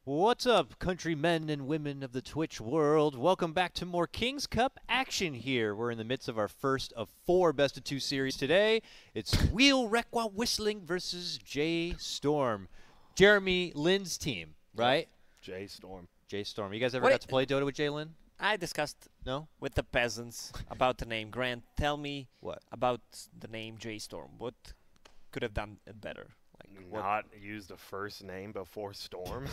What's up, countrymen and women of the Twitch world? Welcome back to more King's Cup action here. We're in the midst of our first of 4 best-of-2 series today. It's Whreck while whistling versus J.Storm. Jeremy Lynn's team, right? J.Storm. J.Storm. You guys ever got to play Dota with Jay Lynn? I discussed No? with the peasants about the name. GranT, tell me What? about the name J.Storm. What could have done it better? Not use the first name before Storm.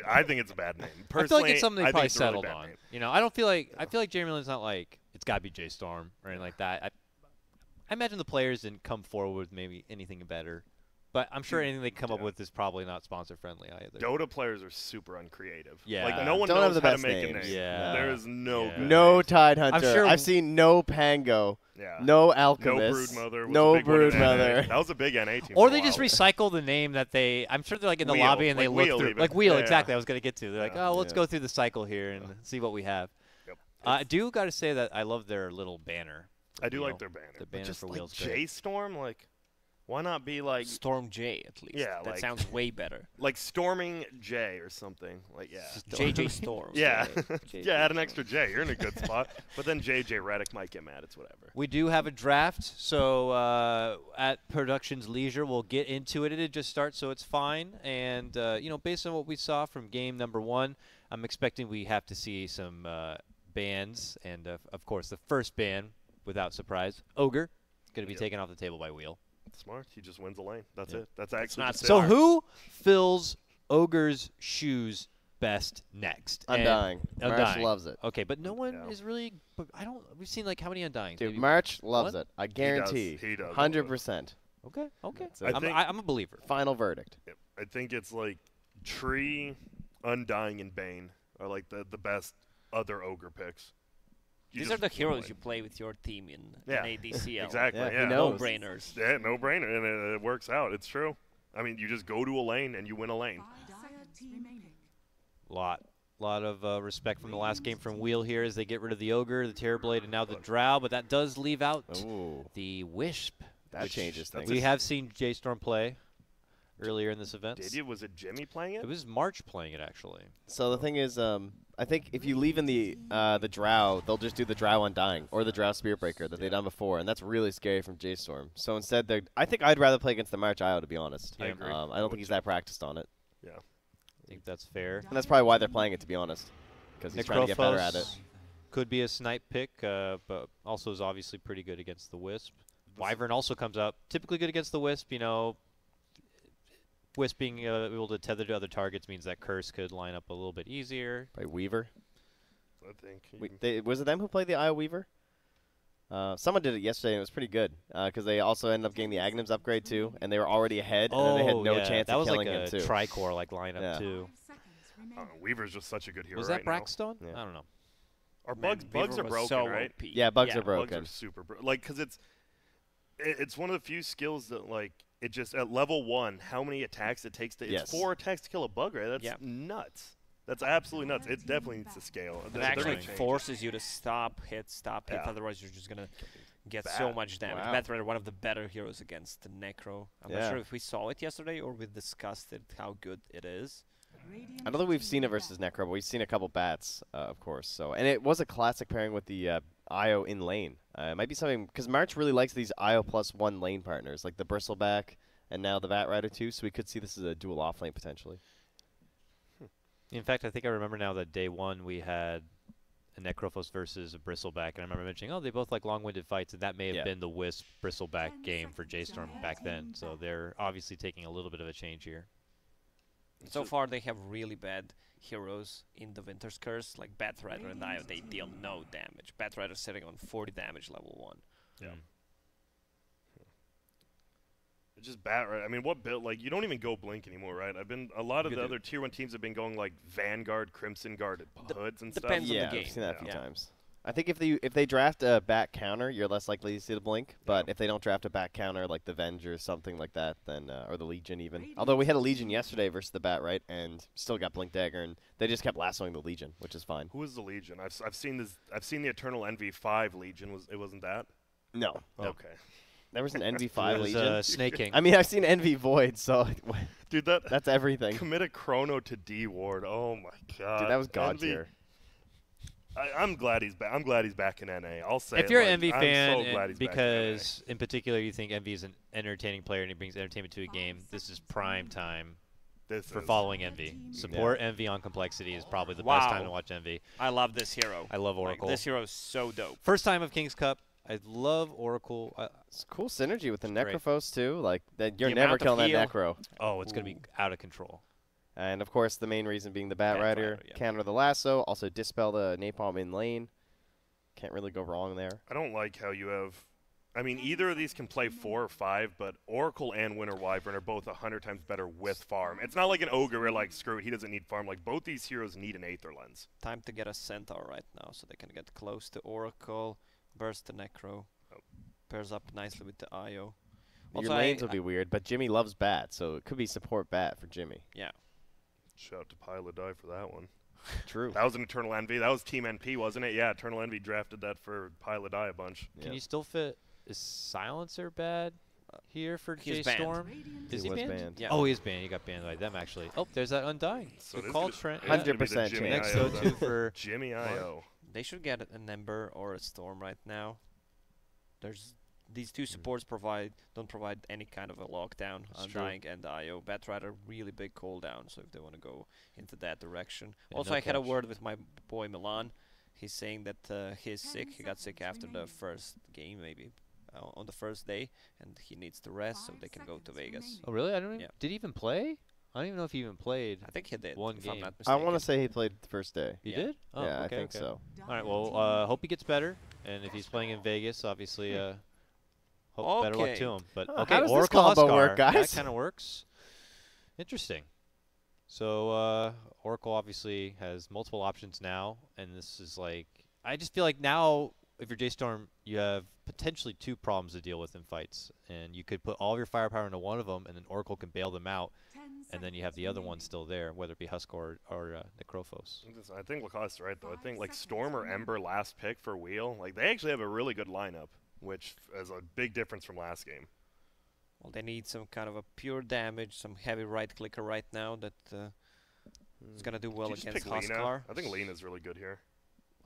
I think it's a bad name. I feel like it's something they probably settled really on. Name. You know, I don't feel like I feel like Jeremy Lynn's not like it's got to be J.Storm or anything like that. I imagine the players didn't come forward with maybe anything better. But I'm sure anything they come up with is probably not sponsor-friendly either. Dota players are super uncreative. Yeah. Like, no one Don't have knows the how to best make a names. name. Yeah. There is no good No names. Tidehunter. sure I've seen no Pango. Yeah. No No Alchemist. Broodmother. Was No a big one in NA. Broodmother. That was a big NA team. Or for they a just while. recycle the name that they. I'm sure they're like in the Wheel, lobby and they like look Wheel through. even. Like Wheel, Yeah, exactly. yeah. I was gonna get to. They're like, Yeah. oh, let's go through the cycle here and see what we have. Yep. I do got to say that I love their little banner. I do Wheel. like their banner. The But banner just for like Wheel's great. J.Storm, like, why not be like Storm J, at least. Yeah, that like- sounds way better. like Storming J or something? Like, yeah. JJ Storm. Yeah. JJ Yeah, add an extra J. You're in a good spot. But then J.J. Redick might get mad. It's whatever. We do have a draft, so at Production's leisure, we'll get into it. It did just start, so it's fine. And, you know, based on what we saw from game number 1, I'm expecting we have to see some bans. And, of course, the first ban, without surprise, Ogre, is going to be Yep. taken off the table by Wheel. Smart. He just wins a lane. That's Yeah. it. That's actually not just So it. who fills Ogre's shoes best next? Undying. And March Undying. loves it. Okay, but no one Yeah. is really. But I don't. We've seen like how many Undyings? Dude, Maybe- March loves What? it. I guarantee. He does. 100%. Okay. Okay. That's it. I'm a believer. Final verdict. I think it's like Tree, Undying, and Bane are like the best other Ogre picks. You These just are the heroes win. you play with your team in Yeah. ADCL. Exactly. Yeah, Yeah. who knows? No-brainers. Yeah, no brainer, and it works out. It's true. I mean, you just go to a lane and you win a lane. Lot of respect from the last game from Wheel here as they get rid of the Ogre, the Terrorblade, and now the Drow. But that does leave out Ooh. the Wisp. That which changes things. We have seen J.Storm play earlier in this event. Did you? Was it Jimmy playing it? It was March playing it actually. So the thing is, I think if you leave in the Drow, they'll just do the Drow Undying or the Drow Spiritbreaker that they've done before, and that's really scary from J-Storm. So instead, I think I'd rather play against the March IO, to be honest. I agree. I don't think he's that practiced on it. Yeah. I think that's fair. And that's probably why they're playing it, to be honest, because he's trying to get better at it. Necrophos could be a snipe pick, but also is obviously pretty good against the Wisp. Wyvern also comes up, typically good against the Wisp. You know, Wisp being able to tether to other targets means that Curse could line up a little bit easier. By Weaver. I think. Was it them who played the IO Weaver? Someone did it yesterday, and it was pretty good, because they also ended up getting the Agnum's upgrade, too, and they were already ahead, and then they had no yeah. chance that of was killing like him, a too. Tricore like lineup Yeah. too. Weaver's just such a good hero Was right that Braxstone? Yeah. I don't know. now. Our Man, bugs are Weaver was broken, so right? OP. Yeah, bugs are Bugs broken. are super like because it's one of the few skills that like it just at level 1 how many attacks it takes to Yes. it's 4 attacks to kill a bug, right? That's Yeah. nuts. That's absolutely nuts. It definitely needs to scale. It They're actually gonna change it. forces you to stop, hit, Yeah. otherwise you're just going to get so Bad. much damage. Wow. Batrider, one of the better heroes against the Necro. I'm not Yeah. sure if we saw it yesterday or we discussed it, how good it is. I don't think we've seen it versus Necro, but we've seen a couple bats, of course. So, and it was a classic pairing with the IO in lane. It might be something, because March really likes these IO +1 lane partners, like the Bristleback and now the Vat Rider too, so we could see this as a dual off lane potentially. In fact, I think I remember now that day 1 we had a Necrophos versus a Bristleback, and I remember mentioning, oh, they both like long-winded fights, and that may have been the Wisp Bristleback game for J.Storm back then. So they're obviously taking a little bit of a change here. So far, they have really bad heroes in the Winter's Curse, like Batrider and IO. They deal no damage. Batrider sitting on 40 damage level 1. Yeah. It's just bad, right? I mean, what build? Like, you don't even go Blink anymore, right? A lot of the other tier 1 teams have been going like Vanguard, Crimson Guard, hoods and stuff. depends on the Yeah, game. I've seen that a few Yeah. times. I think if they draft a back counter, you're less likely to see the Blink. But if they don't draft a back counter like the Venge or something like that, then or the Legion even. Although we had a Legion yesterday versus the Bat, right? And still got Blink Dagger, and they just kept lassoing the Legion, which is fine. Who is the Legion? I've seen this. I've seen the Eternal Envy 5 Legion. It wasn't that? No. Okay. There was an Envy It 5 was Legion. Snake King. I mean, I've seen Envy Void, so Dude, that's everything. commit a chrono to D Ward. Oh my god. Dude, that was god Envy, tier. I'm glad he's back. I'm glad he's back in NA. I'll say. If you're like, an Envy I'm fan, so glad he's because in particular you think Envy is an entertaining player and he brings entertainment to a game, this is prime time back in NA. for following Envy. Support Envy on Complexity is probably the Wow. best time to watch Envy. I love this hero. I love Like, Oracle. this hero is so dope. First time of King's Cup. I love Oracle. It's cool synergy with the Great. Necrophos too. Like that, you're The never amount of killing that heal. Necro. Oh, it's going to be out of control. And of course, the main reason being the Bat Bat Rider, Rider, yeah. counter the lasso, also dispel the napalm in lane. Can't really go wrong there. I don't like how you have. I mean, either of these can play 4 or 5, but Oracle and Winter Wyvern are both 100 times better with farm. It's not like an Ogre where, like, screw it, he doesn't need farm. Like, both these heroes need an Aether Lens. Time to get a Centaur right now so they can get close to Oracle, burst the Necro. Oh. Pairs up nicely with the IO. Your Also, lanes will be weird, but Jimmy loves Bat, so it could be support Bat for Jimmy. Yeah. Shout out to Pile of Die for that one. True. That was an Eternal Envy. That was Team NP, wasn't it? Yeah, Eternal Envy drafted that for Pile of Die a bunch. Can Yeah. you still fit? Is Silencer bad here for He's banned. J.Storm? Is he was banned? banned. Yeah. Oh, he is banned. He got banned by them, actually. Oh, there's that Undying. So Good this call, could- Trent. this is gonna be the 100% Jimmy chance. Next IO go then. to for Jimmy IO. They should get an Ember or a Storm right now. There's these two supports don't provide any kind of a lockdown. That's true. Undying and IO. Batrider really big cooldown, so if they want to go into that direction. Yeah, Also, no I had a catch. word with my boy Milan. He's saying that he's sick. He got sick after the first game, maybe on the first day, and he needs to rest so they can go to Vegas. Oh, really? I don't. Yeah. Did he even play? I don't even know if he even played. I think he did. One if I'm game. not I mistaken. want to say he played the first day. He Yeah. did? Oh, yeah, okay, I think okay. so. All right. Well, hope he gets better, and if he's playing in Vegas, obviously, hope better luck Okay. to him. But Oh, okay, how does this Oracle combo Huskar, work, guys? That kind of works. Interesting. So Oracle obviously has multiple options now, and this is like I just feel like now if you're J.Storm, you have potentially 2 problems to deal with in fights, and you could put all of your firepower into one of them, and then Oracle can bail them out, and then you have the other one still there, whether it be Huskar or Necrophos. I think Lacoste's right, though. I think, like, Storm or Ember last pick for Wheel, like, they actually have a really good lineup, which is a big difference from last game. Well, they need some kind of a pure damage, some heavy right clicker right now that is gonna do well Did you just against pick Lena? Huskar. I think Lena's really good here.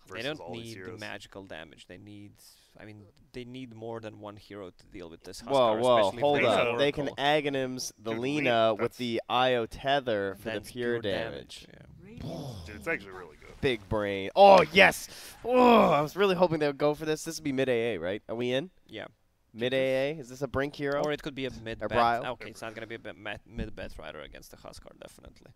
They versus don't all these need the heroes. magical damage. They need, I mean, they need more than one hero to deal with this Huskar. Whoa, especially if hold they have up. They can Oracle. Aghanims the Dude, Lena with that's- the IO tether for the That's pure damage. Yeah. Dude, it's actually really good. Big brain. Oh, yes! Oh, I was really hoping they would go for this. This would be mid AA, right? Are we in? Yeah. Mid AA? Is this a Brink hero? Or it could be a mid Or bet. Brile? Okay, it's not gonna be a mid bet rider against the Huskar, definitely.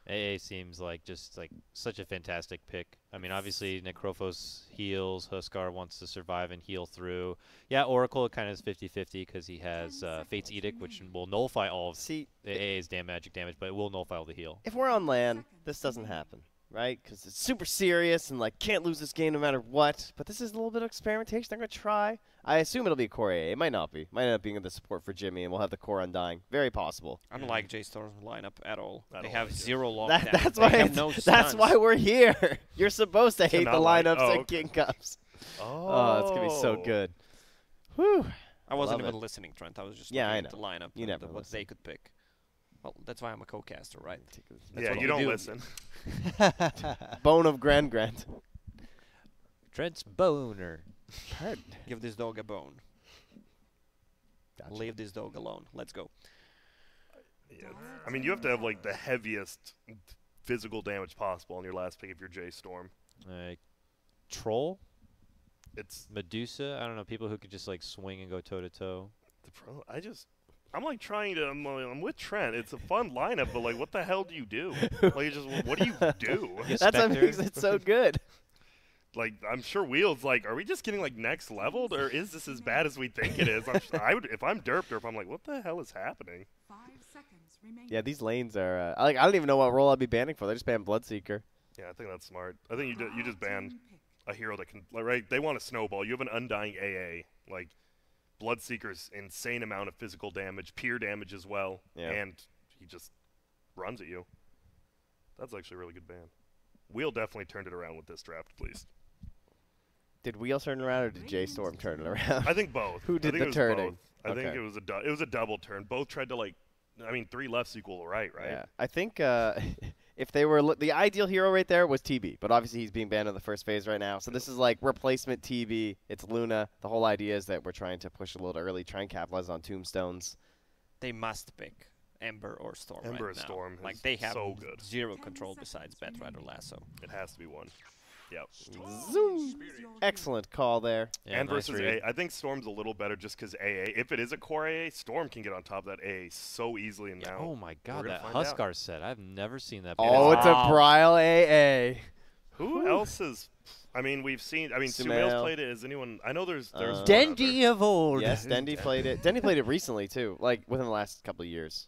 AA seems like just like such a fantastic pick. I mean, obviously Necrophos heals, Huskar wants to survive and heal through. Yeah, Oracle kind of is 50-50 because he has Fate's Edict, which will nullify all of See, AA's magic damage, but it will nullify all the heal. if we're on LAN, this doesn't happen, right? Because it's super serious and, like, can't lose this game no matter what. But this is a little bit of experimentation. They're going to try. I assume it'll be a core AA. It might not be. Might end up being the support for Jimmy, and we'll have the core Undying. Very possible. I don't like J-Storm's lineup at all. I They don't have like it. zero lockdown. That's They why. have no That's stuns. why we're here. You're supposed to hate the not like- lineups oh, at okay. King Cups. Oh, it's gonna be so good. Whew. I wasn't Love even it. listening, Trent. I was just Yeah, looking I at the know. lineup You and never what listen. they could pick. Well, that's why I'm a co-caster, right? That's Yeah, what you we don't do. listen. Bone of Grant. Trent's boner. Give this dog a bone. Gotcha. Leave this dog alone. Let's go. Yeah. I mean, you have to have, like, the heaviest physical damage possible on your last pick if you're J-Storm. Troll, It's Medusa. I don't know, people who could just like swing and go toe to toe. I'm like trying to. I'm with Trent. It's a fun lineup, but like, what the hell do you do? Like, what do you do? That's what Spectre. makes it so good. Like, I'm sure Wheel's like, are we just getting like next leveled, or is this as bad as we think it is? If I'm Derp, I'm like, what the hell is happening? 5 seconds remaining. Yeah, these lanes are. I don't even know what role I'd be banning for. They just ban Bloodseeker. Yeah, I think that's smart. I think you just ban a hero that can, like, right? They want a snowball. You have an Undying AA, like Bloodseeker's insane amount of physical damage, peer damage as well, Yeah. and he just runs at you. That's actually a really good ban. Wheel definitely turned it around with this draft, at least. Did Wheel turn around or did J.Storm turn it around? I think both. Who did I think the it was turning? both. I think Okay. it was a double turn. Both tried to like, I mean, 3 lefts equal a right, right? Yeah, I think if they were the ideal hero right there was TB, but obviously he's being banned in the first phase right now. So this is like replacement TB. It's Luna. The whole idea is that we're trying to push a little early, try and capitalize on tombstones. They must pick Ember or Storm Ember right or now. Storm Like is they have so good. zero control besides Batrider Lasso. It has to be one. Yep. Zoom. Excellent call there. Yeah, and nice versus read. A, I think Storm's a little better just because AA. If it is a core AA, Storm can get on top of that AA so easily. And now, Oh my God, gonna that find out. Huskar set. I've never seen that. Oh, it's a Wow. Bryle AA. who else is? I mean, we've seen. I mean, Sumail. Sumail's played it. Is anyone? I know there's. one Dendy of old. Yes, Dendy played it. Dendy played it recently too, like within the last couple of years,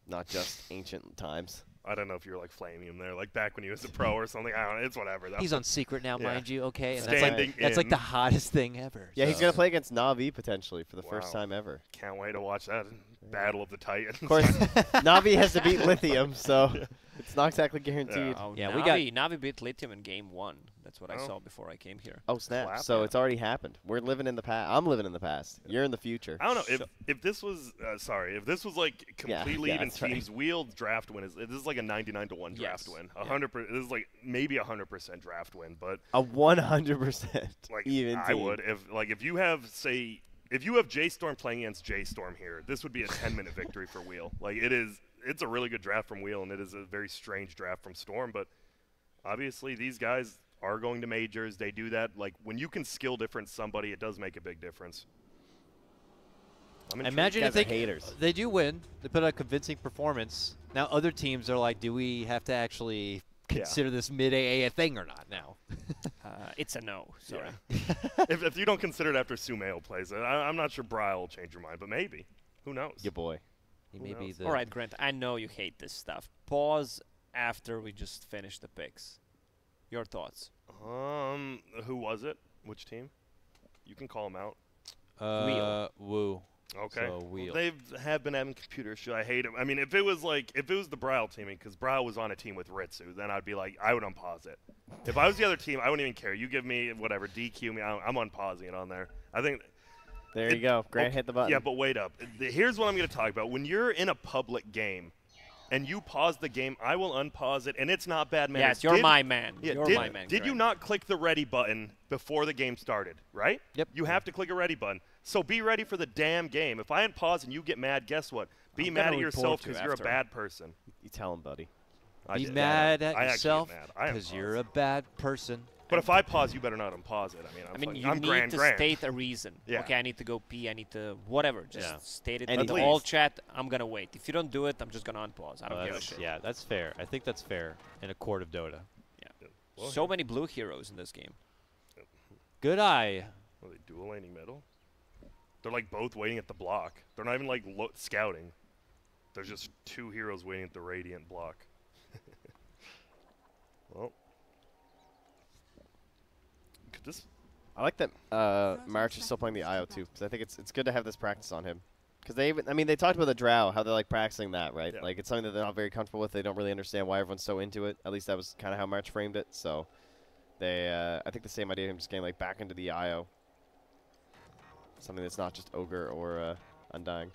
not just ancient times. I don't know if you're like flaming him there, like back when he was a pro or something. I don't know. It's whatever. Though. He's on secret now, Yeah. mind you. Okay, and Standing that's like in. the hottest thing ever. Yeah, he's so. gonna play against Na'Vi potentially for the first Wow. time ever. Can't wait to watch that battle of the Titans. Of course, Na'Vi has to beat Lithium, so it's not exactly guaranteed. Oh, Yeah, Navi beat Lithium in game 1. That's what I Oh. saw before I came here. Oh snap! Clap. So Yeah. it's already happened. We're living in the past. I'm living in the past. You're in the future. I don't know if this was if this was like completely yeah, even that's right. teams. Wheel draft win is this is like a 99-1 draft Yes. win. Yeah. 100%. This is like maybe 100% draft win, but A 100% like even. I team. would if you have if you have J.Storm playing against J.Storm here, this would be a 10-minute victory for Wheel. Like it's a really good draft from Wheel, and it is a very strange draft from Storm. But obviously, these guys are going to majors. They do that. Like when you can skill difference somebody, it does make a big difference. I'm intrigued. Imagine if Guys are they haters. they do win. They put out a convincing performance. Now other teams are like, do we have to actually consider this mid AA a thing or not? Now. It's a no. Sorry. if you don't consider it after Sumail plays it, I'm not sure Bryle will change your mind, but maybe. Who knows? Your boy. He Who may be knows? the. All right, Grant. I know you hate this stuff. Pause after we just finish the picks. Your thoughts? Who was it? Which team? You can call them out. Woo. Okay. So Well, Wheel. they have been having computer issues. I hate them. I mean, if it was the Bryle teaming, because Bryle was on a team with Ritsu, then I'd be like, I would unpause it. If I was the other team, I wouldn't even care. You give me whatever, DQ me, I'm unpausing it on there. I think. There you go. Grant hit the button. Yeah, but wait up. Here's what I'm going to talk about. When you're in a public game, and you pause the game, I will unpause it, and it's not bad manners. Yes, you're my man. Yeah, You're did, my man. Did you Grant. not click the ready button before the game started, right? Yep. You have to click a ready button. So be ready for the damn game. If I unpause and you get mad, guess what? Be I'm mad gonna at report yourself you because you're a after. bad person. You tell him, buddy. I Be did. mad I at actually get yourself mad. I because unpause. you're a bad person. But if I pause, you better not unpause it. I mean, you I'm need grand, to grand. state a reason. Yeah. Okay, I need to go pee. I need to whatever. Just Yeah. state it And in the at all least. chat. I'm gonna wait. If you don't do it, I'm just gonna unpause. I don't give a That's- shit. yeah, that's fair. I think that's fair in a court of Dota. Well, So many blue heroes in this game. Good eye. Are they dual laning middle? They're like both waiting at the block. They're not even like scouting. There's just 2 heroes waiting at the Radiant block. Well, could this? I like that March is still playing the IO too, because I think it's good to have this practice on him. Because they talked about the Drow, how they're like practicing that, right? Yeah. Like it's something that they're not very comfortable with. They don't really understand why everyone's so into it. At least that was kind of how March framed it. So I think the same idea of him just getting like back into the IO. Something that's not just Ogre or Undying.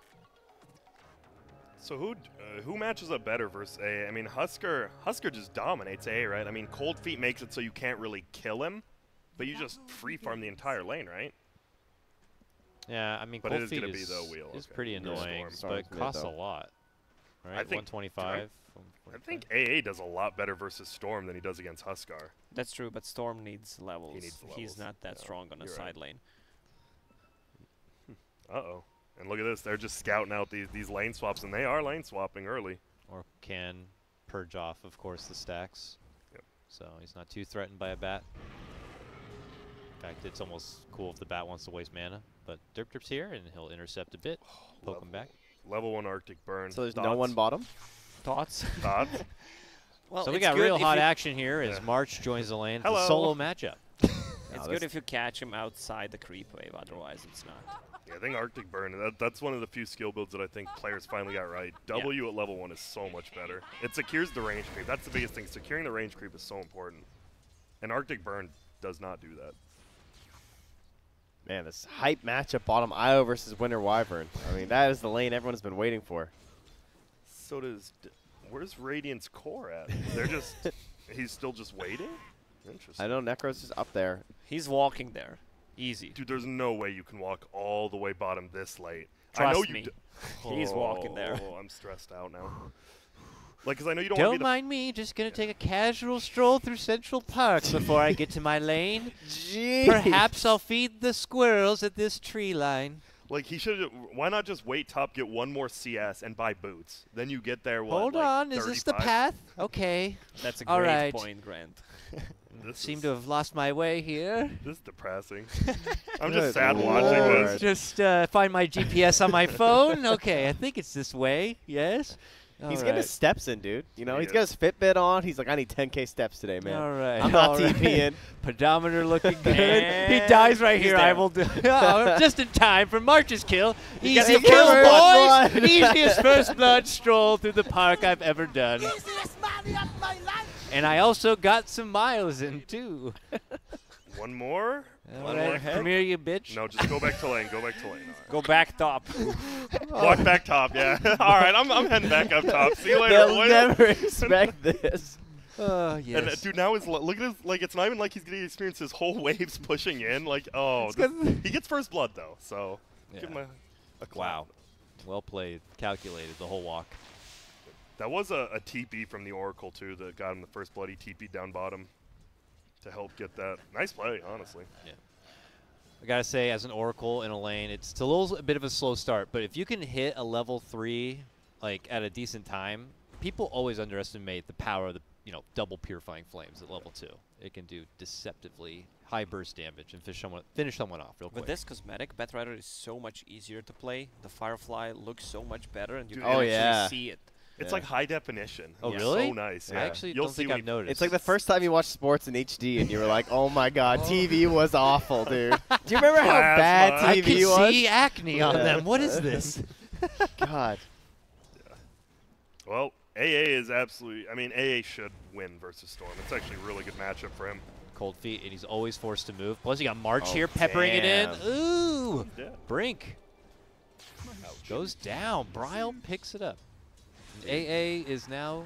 So who matches up better versus A? I mean, Husker just dominates A, right? I mean, Cold Feet makes it so you can't really kill him, but you just free farm the entire lane, right? Yeah, I mean, But it Cold is Feet gonna be the Wheel, is okay. pretty You're annoying, Storm. but it Storm's mid, costs a though. lot. Right? I think- 125. I think AA does a lot better versus Storm than he does against Huskar. That's true, but Storm needs levels. needs the He's levels. not that Yeah, strong on the you're side right. lane. Uh-oh. And look at this. They're just scouting out these lane swaps, and they are lane swapping early. Or can purge off, of course, the stacks. Yep. So he's not too threatened by a bat. In fact, it's almost cool if the bat wants to waste mana. But Derp Derp's here, and he'll intercept a bit, poke him back. Level 1 Arctic Burn. So there's no Thoughts? one bottom. Thoughts? Thoughts? Well, So we it's got good real if hot you- action here as Yeah. March joins the lane. It's a Hello. solo matchup. It's No, good this- if you catch him outside the creep wave. Otherwise, it's not. Yeah, I think Arctic Burn, that's one of the few skill builds that I think players finally got right. W at level 1 is so much better. It secures the range creep. That's the biggest thing. Securing the range creep is so important. And Arctic Burn does not do that. Man, this hype matchup bottom IO versus Winter Wyvern. I mean, that is the lane everyone's been waiting for. So does... Where's Radiant's core at? They're just... He's still just waiting? Interesting. I know Necro's just up there. He's walking there. Easy. Dude, there's no way you can walk all the way bottom this late. Trust I know me. you He's walking there. Oh, I'm stressed out now. Like, because I know you don't want to Don't be mind me, just gonna take a casual stroll through Central Park before I get to my lane. Jeez. Perhaps I'll feed the squirrels at this tree line. Like, he should. Why not just wait top, get one more CS, and buy boots? Then you get there. What, Hold like on, is this the 35? path? Okay. That's a All great right. point, Grant. This Seem is, to have lost my way here. This is depressing. I'm Good just sad Lord. watching this. Just find my GPS on my phone. Okay, I think it's this way. Yes. He's All getting his right. steps in, dude. You know, He he's got his Fitbit on. He's like, I need 10K steps today, man. All right. I'm not all right. TPing. Pedometer looking good. And He dies right he's here. there. I will do. Oh, just in time for March's kill. He's Easy got the kill, first boys. blood. Easiest first blood stroll through the park I've ever done. And I also got some miles in too. One more? All One right, more. come here, you bitch. No, just go back to lane. Go back to lane. Go back top. Walk back top, yeah. All right, I'm heading back up top. See you later. They'll boys. never expect this. Oh, And yes. dude, now look at his, like, it's not even like he's getting to experience his whole waves pushing in. Like, oh, It's 'cause- he gets first blood though, so Yeah. give him a clap. Wow. Well played. Calculated the whole walk. That was a TP from the Oracle too that got him the first blood. He TP'd down bottom to help get that. Nice play, honestly. I gotta say, as an Oracle in a lane, it's a bit of a slow start. But if you can hit a level 3, like at a decent time, people always underestimate the power of the double purifying flames at level 2. It can do deceptively high burst damage and finish someone off real quick. With this cosmetic, Batrider is so much easier to play. The Firefly looks so much better, and you Dude, can oh, actually yeah. see it. It's Yeah. like high definition. Oh, It's really? So nice. I Yeah. actually You'll don't see think when I've noticed. It's like the first time you watched sports in HD and you were like, oh my god, TV was awful, dude. Do you remember how Plasma. bad I TV can was? see acne on Yeah. them. What is this? God. Well, AA is absolutely. I mean, AA should win versus Storm. It's actually a really good matchup for him. Cold feet, and he's always forced to move. Plus, you got March Oh, here peppering it in. damn. Ooh! Yeah. Brink goes down. Bryle picks it up. AA is now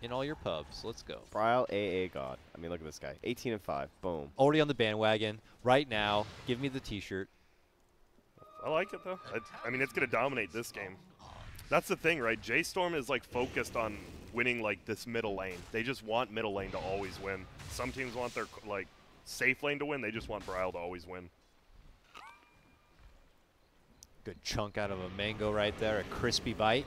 in all your pubs. Let's go. Bryle AA God. I mean, look at this guy. 18 and 5. Boom. Already on the bandwagon. Right now, give me the T-shirt. I like it though. I mean, it's gonna dominate this game. That's the thing, right? J.Storm is like focused on winning like this middle lane. They just want middle lane to always win. Some teams want their like safe lane to win. They just want Bryle to always win. Good chunk out of a mango right there. A crispy bite.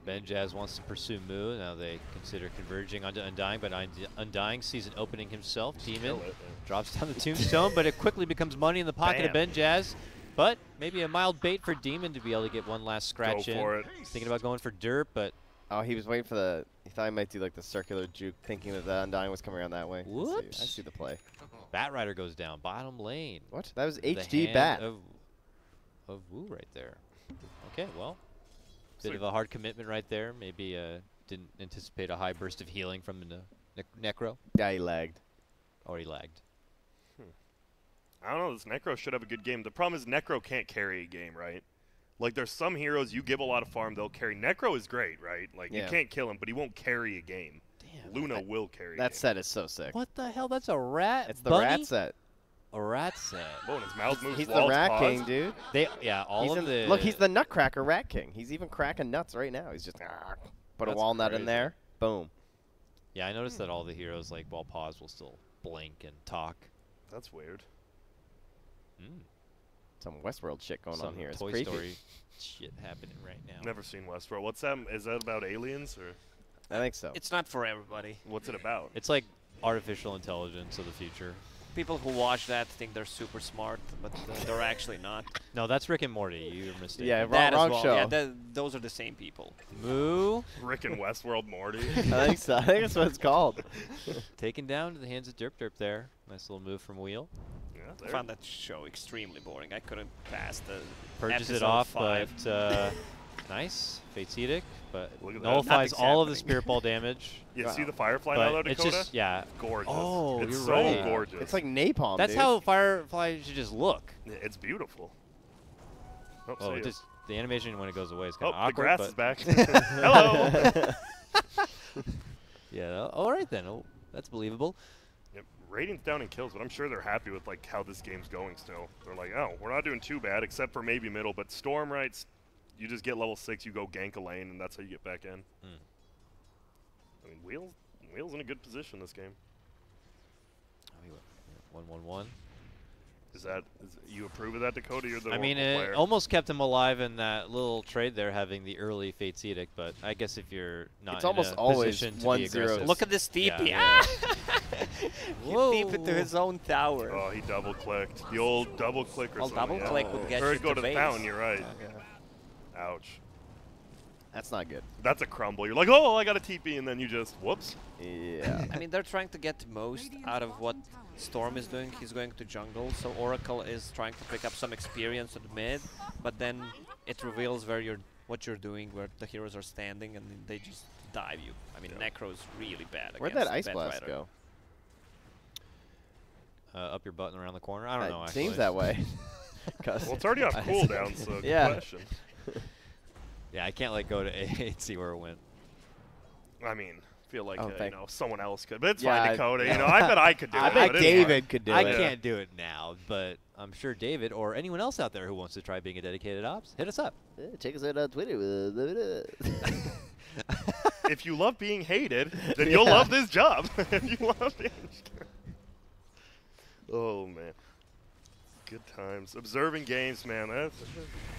Benjaz wants to pursue Moo. Now they consider converging onto Undying, but Undying sees an opening himself. Demon Kill it. drops down the tombstone, but it quickly becomes money in the pocket of Bam. Benjaz. But maybe a mild bait for Demon to be able to get one last scratch Go in. for it. Thinking about going for dirt, but Oh, he was waiting for the. He thought he might do like the circular juke, thinking that the Undying was coming around that way. Whoops. I see the play. Bat Rider goes down. Bottom lane. What? That was The HD hand bat. Of Wu right there. Okay, well, bit So- of a hard commitment right there. Maybe didn't anticipate a high burst of healing from the Necro. Yeah, he lagged. Or he lagged. I don't know. This Necro should have a good game. The problem is Necro can't carry a game, right? Like, there's some heroes you give a lot of farm, they'll carry. Necro is great, right? Like, Yeah. you can't kill him, but he won't carry a game. Damn. Luna will carry a That game. set is so sick. What the hell? That's a rat. It's the bunny? rat set. A rat set. Oh, and his mouth moves He's the while it's rat paused. king, dude. All He's of in- the look, he's the nutcracker rat king. He's even cracking nuts right now. He's just put a That's walnut in crazy. there. Boom. Yeah, I noticed that all the heroes, like while paused, will still blink and talk. That's weird. Some Westworld shit going Some on here. It's Toy creepy. Story shit happening right now. Never seen Westworld. What's that? Is that about aliens or I think so. It's not for everybody. what's it about? It's like artificial intelligence of the future. People who watch that think they're super smart, but they're actually not. No, that's Rick and Morty. You're mistaken. Yeah, That as wrong well. show. Yeah, those are the same people. Moo Rick and Westworld Morty. I think so. I think that's what it's called. taken down to the hands of Derp Derp there. Nice little move from Wheel. Yeah, I there. found that show extremely boring. I couldn't pass the Purges it episode off, 5. but Nice. Fate's Edict, but Look at that. nullifies Nothing's all of the happening. Spirit Ball damage. Yeah, Wow. see the Firefly now, though, But it's Dakota? just, yeah. Gorgeous. Oh, it's you're so right. gorgeous. It's like napalm, That's dude. how Firefly should just look. Yeah, it's beautiful. Oh, Oh, see ya. just the animation when it goes away is kind Oh, of the awkward. grass but is back. Hello. Yeah. All right then. Oh, that's believable. Yep, ratings down in kills, but I'm sure they're happy with like how this game's going still. They're like, oh, we're not doing too bad, except for maybe middle. But Storm rights, you just get level 6, you go gank a lane, and that's how you get back in. Hmm. I mean, Wheel's in a good position this game. Oh, 1-1-1. Is you approve of that, Dakota? You're the I mean, Oracle it player. almost kept him alive in that little trade there, having the early Fate's Edict. But I guess if you're not It's in almost a always position to 1-0. be aggressive, Look at this Yeah. TP. Yeah. He Whoa. TP'd into his own tower. Oh, he double clicked. The old double click or Well, something. double click would get or you go to to the base. fountain. You're right. Okay. Ouch. That's not good. That's a crumble. You're like, oh, I got a TP, and then you just whoops. Yeah. I mean, they're trying to get the most out of what Storm is doing. He's going to jungle, so Oracle is trying to pick up some experience at mid, but then it reveals what you're doing, where the heroes are standing, and they just dive you. I mean, Yeah. Necro's really bad. Where'd against that Ice Bad Blast Rider. go? Up your butt and around the corner. I don't know. It Actually. seems that way. 'Cause Well, it's already off I- cooldown, so good Yeah. question. Yeah, I can't let go to A and see where it went. I mean, feel like Oh, you thank- know, someone else could, but it's Yeah, fine, I- Dakota. yeah. You know, I bet I could do I it. bet but it's fine. David could do I it. can't do it now, but I'm sure David or anyone else out there who wants to try being a dedicated ops, hit us up. Check us out on Twitter. If you love being hated, then you'll love this job. If you love being Oh man, good times. Observing games, man.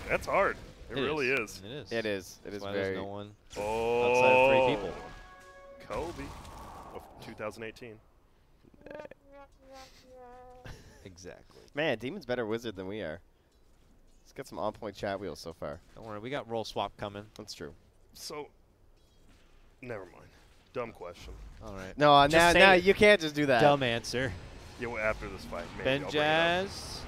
That's hard. It really is. It is. It is. It That's is why very. there's no one Oh, outside of 3 people. Kobe of 2018. Exactly. Man, Demon's better wizard than we are. He's got some on-point chat wheels so far. Don't worry, we got roll swap coming. That's true. So, never mind. Dumb question. All right. No, Just say now it. you can't just do that. Dumb answer. Yeah, well, after this fight, maybe I'll bring it up. Benjaz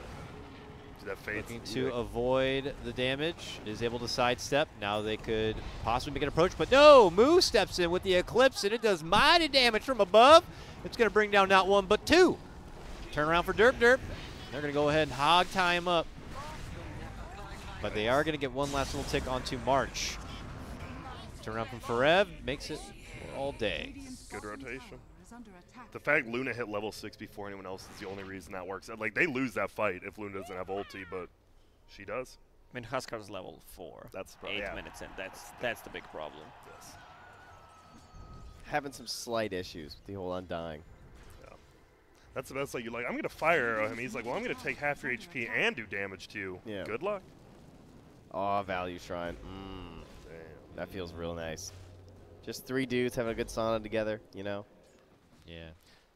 Do that Fate's looking to Edict. avoid the damage, is able to sidestep. Now they could possibly make an approach, but no! Moo steps in with the Eclipse, and it does mighty damage from above. It's going to bring down not 1, but 2. Turn around for Derp Derp. They're going to go ahead and hog tie him up. But they are going to get one last little tick onto March. Turn around from Forev, makes it for all day. Good rotation. The fact Luna hit level 6 before anyone else is the only reason that works. Like, they lose that fight if Luna doesn't have ulti, but she does. I mean, Huskar's level 4. That's the pro- 8 yeah. minutes in. That's the big problem. Yes. Having some slight issues with the whole undying. That's like, you're like, I'm going to fire arrow him. He's like, well, I'm going to take half your HP and do damage to you. Yeah. Good luck. Oh, value shrine. Damn. That feels real nice. Just 3 dudes having a good sauna together, you know? Yeah.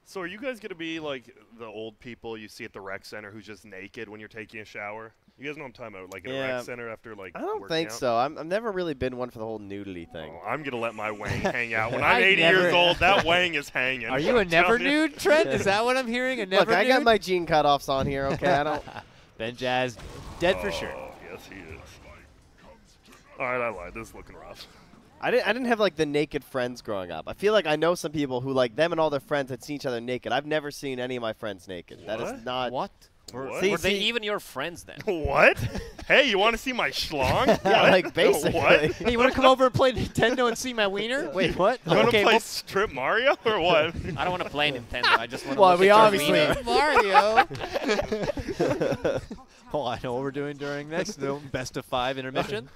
So are you guys going to be like the old people you see at the rec center who's just naked when you're taking a shower? You guys know what I'm talking about, like in a Yeah. rec center after like I don't working think out? so. I've never really been one for the whole nudity thing. Oh, I'm going to let my wang hang out. When I I'm 80 never- years old, that wang is hanging. Are you a I'm never telling you. nude, Trent? Is that what I'm hearing? A never Look, I nude? got my jean cutoffs on here, okay? I don't. Benjaz, dead for sure. Oh, yes, he is. All right, I lied. This is looking rough. I didn't have like the naked friends growing up. I feel like I know some people who like them and all their friends had seen each other naked. I've never seen any of my friends naked. That What? is not. What? What? See- Were they even your friends then? What? Hey, you want to see my schlong? Yeah, What? like basically. What? Hey, you want to come over and play Nintendo and see my wiener? Wait, what? You want to Okay, play well, Strip Mario or what? I don't want to play Nintendo. I just want to Well, look we at your obviously- wiener. Mario. Oh, I know what we're doing during next best of 5 intermission.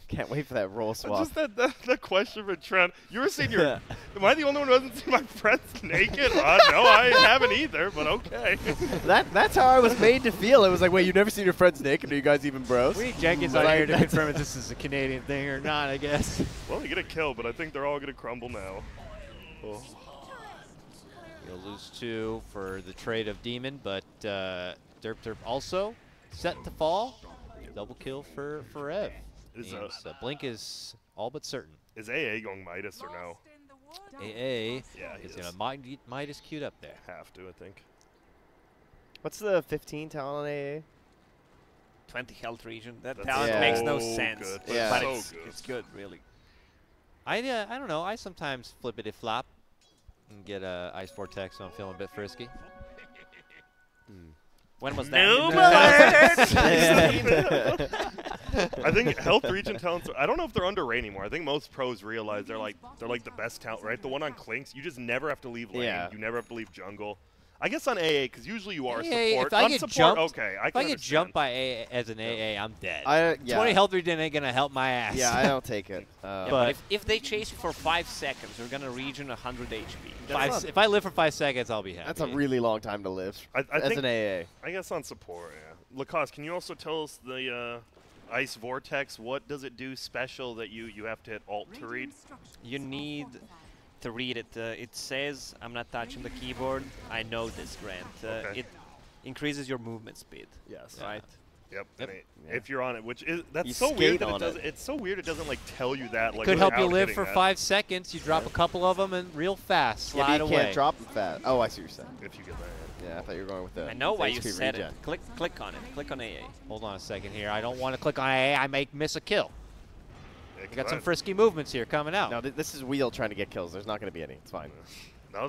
Can't wait for that roll swap. Just that question for Trent. You were saying you're. Am I the only one who hasn't seen my friends naked? No, I haven't either, but okay. That's how I was made to feel. It was like, wait, you've never seen your friends naked? Are you guys even bros? We need Jenkins But on I- here to confirm if this is a Canadian thing or not, I guess. Well, they get a kill, but I think they're all going to crumble now. Oh. You'll lose 2 for the trade of Demon, but Derp Derp also set to fall. Double kill for Ev. Is, Means, Blink is all but certain. is AA going Midas or no? AA Yeah, he is is. going to Midas queued up there. Have to, I think. What's the 15 talent on AA? 20 health region. That That's talent so makes no sense. good. Yeah. But So it's good. it's good, really. I don't know. I sometimes flippity flop and get a Ice Vortex when I'm feeling a bit frisky. When was that? Noob In I think health region talents. I don't know if they're underrated anymore. I think most pros realize they're like the best talent, right? The one on Clinks, you just never have to leave lane. Yeah. You never have to leave jungle. I guess on AA, because usually you are AA, support. if I on get support, jumped- okay, I If can I get understand. jumped by as an AA, I'm dead. yeah. 20 health regen ain't gonna help my ass. Yeah, I don't take it. Yeah, But- but if they chase you for 5 seconds, you're gonna regen 100 HP. If I live for 5 seconds, I'll be happy. That's a really long time to live I as think an AA. I guess on support, yeah. Lacoste, can you also tell us the Ice Vortex? What does it do special that you have to hit Alt to read? You need to read it. It says, I'm not touching the keyboard. I know this, Grant. Okay. It increases your movement speed. Yes. Right? Yep. Yep. and If you're on it, which is that's You so skate weird that on it doesn't. it. It's so weird it doesn't like tell you that. Like Could help you without live hitting for that, 5 seconds. You drop a couple of them and real fast Yeah, slide but you away. can't drop them fast. Oh, I see what you're saying. If you get that. Yeah, I thought you were going with the I know why you HP said regen. it. Click on it. Click on AA. Hold on a second here. I don't want to click on AA. I may miss a kill. Yeah, I got some frisky. frisky movements here coming out. No, this is Wheel trying to get kills. There's not going to be any. It's fine. No,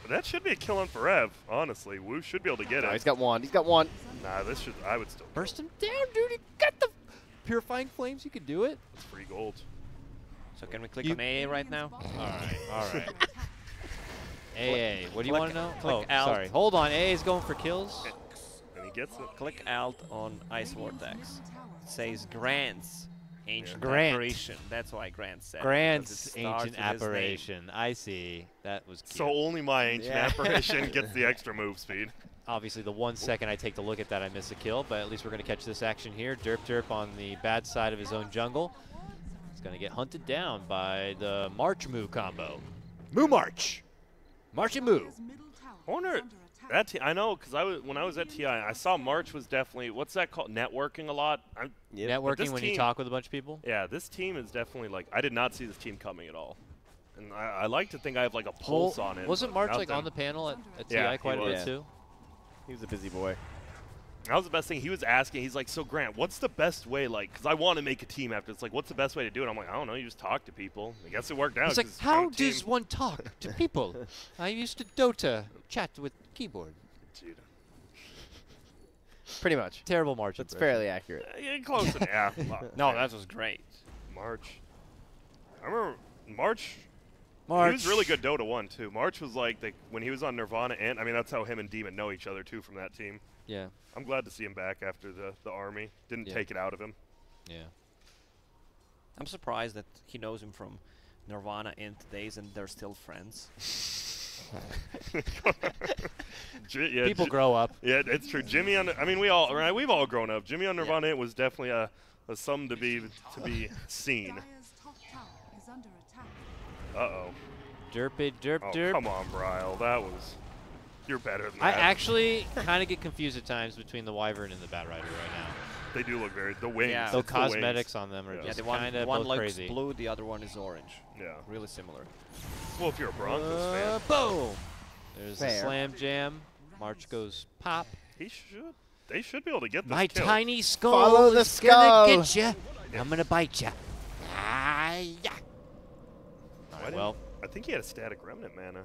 that should be a kill on Forev. Honestly, Wu should be able to get No, it. he's got one. He's got one. Nah, this should. I would still. Burst him down, dude. You got the purifying flames. You can do it. It's free gold. So can we click You- on AA right now? All right. AA, what do you click- want to know? click Oh, Alt. sorry. Hold on. AA is going for kills. And he gets it. Click Alt on Ice Vortex. It says Grant's Ancient Grant. Apparition. That's why Grant said it, because Grant's it starts ancient with his name. apparition. I see. That was cute. So only my ancient Yeah. apparition gets the extra move speed. Obviously, the 1 second I take to look at that, I miss a kill, but at least we're going to catch this action here. Derp on the bad side of his own jungle. He's going to get hunted down by the March Moo combo. Moo March. March and Moo. I wonder that I know because when I was at TI, I saw March was definitely what's that called? Networking a lot. Networking this when you team- talk with a bunch of people. Yeah, this team is definitely like I did not see this team coming at all, and I like to think I have like a pulse on it. Wasn't but March not like them. on the panel at Yeah, TI he quite a was. bit Yeah. too? He was a busy boy. That was the best thing. He was asking. He's like, "So Grant, what's the best way? Like, because I want to make a team after. It's like, what's the best way to do it?" I'm like, "I don't know. You just talk to people." I guess it worked out. It's like, 'cause how I'm a team. does one talk to people? I used to Dota chat with keyboard. Dude. Pretty much. Terrible March. That's impression. fairly accurate. Yeah, close. Yeah. Well, No, that was great. March. I remember March. March. He was really good Dota 1 too. March was like when he was on Nirvana, and I mean that's how him and Demon know each other too from that team. Yeah. I'm glad to see him back after the army. Didn't Yeah. take it out of him. Yeah. I'm surprised that he knows him from Nirvana and days, and they're still friends. Yeah, People grow up. Yeah, it's true. Jimmy on. I mean, we've all grown up. Jimmy on Nirvana it was definitely a something to be seen. Uh-oh. Derp. Oh, come on, Bryle. That was. You're better than I that. actually kind of get confused at times between the Wyvern and the Bat Rider right now. They do look the wings. Yeah. The it's the wings. cosmetics on them are Yeah. Yeah, just the one kind of one both looks crazy. blue, the other one is orange. Yeah. Really similar. Well, if you're a Broncos fan, Boom! There's a Fair. slam jam. March goes pop. they should be able to get this My kill. tiny skull Follow the is skull. gonna get ya. I'm gonna bite ya. Ah, yeah. All right, well, I think he had a static remnant mana.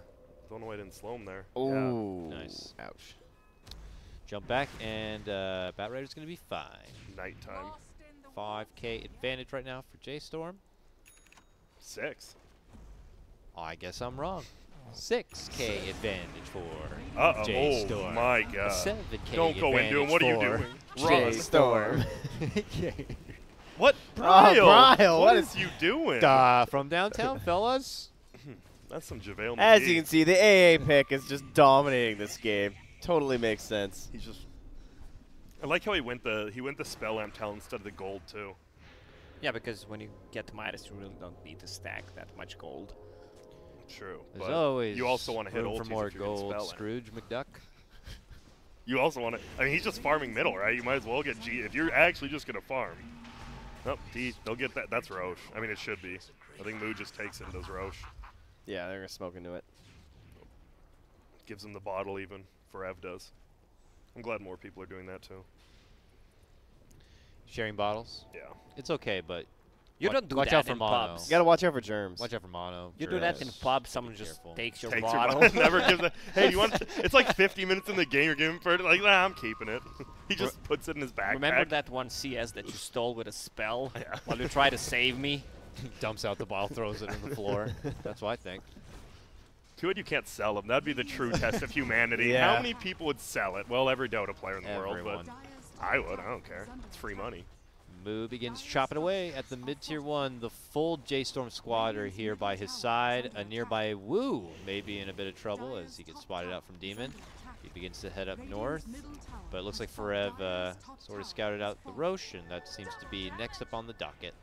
Don't know why I didn't slow him there. Ooh. Nice. Ouch. jump back, and Bat Rider's gonna be fine. Yeah. Nighttime. 5K advantage right now for J.Storm. 6. Oh, I guess I'm wrong. 6K advantage for Uh-oh. J.Storm. Oh, my A God. 7K Don't go into him. advantage What are you for doing? Run. J.Storm. What? Oh, Bryle? Bryle, What what is you doing? From downtown, fellas. That's some JaVale As McGee. you can see, the AA pick is just dominating this game. Totally makes sense. He's just. I like how he went the spell amp talent instead of the gold too. Yeah, because when you get to Midas, you really don't need to stack that much gold. True. There's but always you also want to hit room for ultis more if you can gold. spell it. Scrooge McDuck. You also want to. I mean, he's just farming middle, right? You might as well get G if you're actually just gonna farm. Nope, D. They'll get that. That's Roche. I mean, it should be. I think Moo just takes it and does Roche. Yeah, they're going to smoke into it. Gives him the bottle even. Forev does. I'm glad more people are doing that too. Sharing bottles. Yeah. It's okay, but You Wa- don't do watch that out for in mono. pubs. You gotta watch out for germs. watch out for mono. You do that in germs. pubs. Be Someone just careful. takes your Takes bottle. Never gives it. Hey, you want? It's like 50 minutes in the game. You're giving for it. Like, nah, I'm keeping it. He just puts it in his backpack. Remember that one CS that you stole with a spell Yeah. while you try to save me? Dumps out the bottle, throws it on the floor. That's what I think. Too bad you can't sell them. That'd be the true test of humanity. Yeah. How many people would sell it? Well, every Dota player in the world, Everyone. but I would. I don't care. It's free money. Moo begins chopping away at the mid-tier 1. The full J.Storm squad are here by his side. A nearby Woo may be in a bit of trouble as he gets spotted out from Demon. He begins to head up north, but it looks like Forev sort of scouted out the Roche, and that seems to be next up on the docket.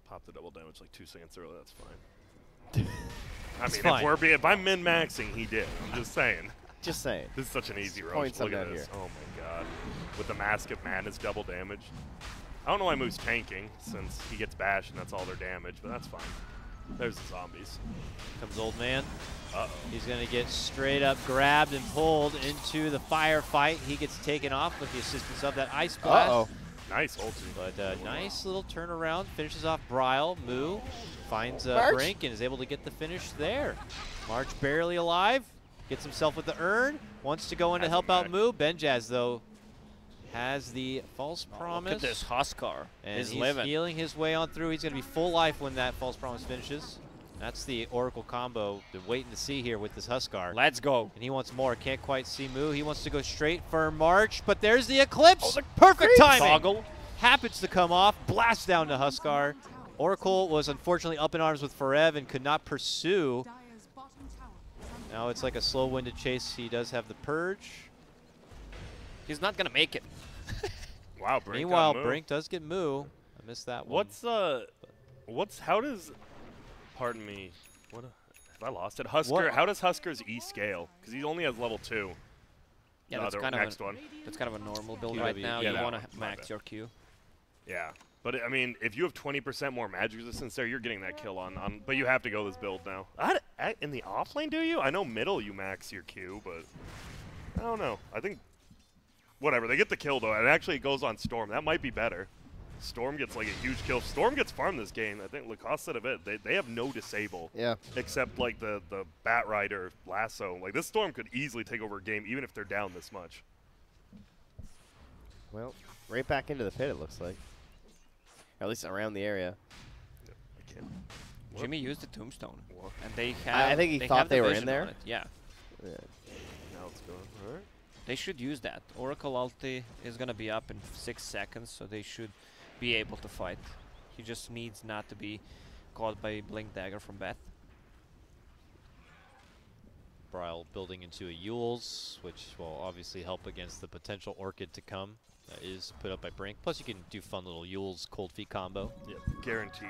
Pop the double damage like 2 seconds early. That's fine. I mean, fine. if I'm min-maxing, he did. I'm just saying. Just saying. This is such an easy roach. Points Look up at down this. here. Oh my god. With the Mask of Madness double damage. I don't know why Moo's tanking, since he gets bashed and that's all their damage, but that's fine. There's the zombies. Comes Old Man. Uh-oh. He's going to get straight up grabbed and pulled into the firefight. He gets taken off with the assistance of that Ice Blast. Uh-oh. Nice ulti. But nice little turnaround. Finishes off Bryle. Moo finds March. Brink and is able to get the finish there. March barely alive. Gets himself with the urn. Wants to go in to Has help a out mech. Moo. Benjaz, though, has the false promise. Look at this Huskar. And He's he's living. healing his way on through. He's going to be full life when that false promise finishes. That's the Oracle combo. Been waiting to see here with this Huskar. Let's go. And he wants more. Can't quite see Moo. He wants to go straight for March, but there's the Eclipse. the Perfect timing. Toggle. Happens to come off. Blast down to Huskar. Oracle was unfortunately up in arms with Forev and could not pursue. Now it's like a slow-winded chase. He does have the Purge. He's not going to make it. Wow, Brink Meanwhile, got Moo. Brink does get Moo. I missed that one. How does, pardon me, have I lost it? Husker, What? how does Huskar's E scale? Because he only has level 2. Yeah, The that's other kind next of one. that's kind of a normal build QW. right now. Yeah, You that want one. to My max bad. your Q. Yeah. But, I mean, if you have 20% more magic resistance there, you're getting that kill on but you have to go this build now. In the off lane, do you? I know middle you max your Q, but I don't know. I think, whatever. They get the kill, though, and actually it goes on Storm. That might be better. Storm gets, like, a huge kill. If Storm gets farmed this game, I think Lacoste said of it, they have no disable. Yeah. Except, like, the Bat Rider lasso. Like, this Storm could easily take over a game, even if they're down this much. Well, right back into the pit, it looks like. Or at least around the area. I can't. What? Jimmy used the Tombstone, What? and they have. I think he they thought have the they were in vision there. on it. Yeah, Yeah. Now it's going. All right. they should use that. Oracle ulti is gonna be up in 6 seconds, so they should be able to fight. He just needs not to be caught by Blink Dagger from Beth. Bryle building into a Yule's, which will obviously help against the potential Orchid to come. That is put up by Brink. Plus, you can do fun little Yule's cold feet combo. Yep, guaranteed.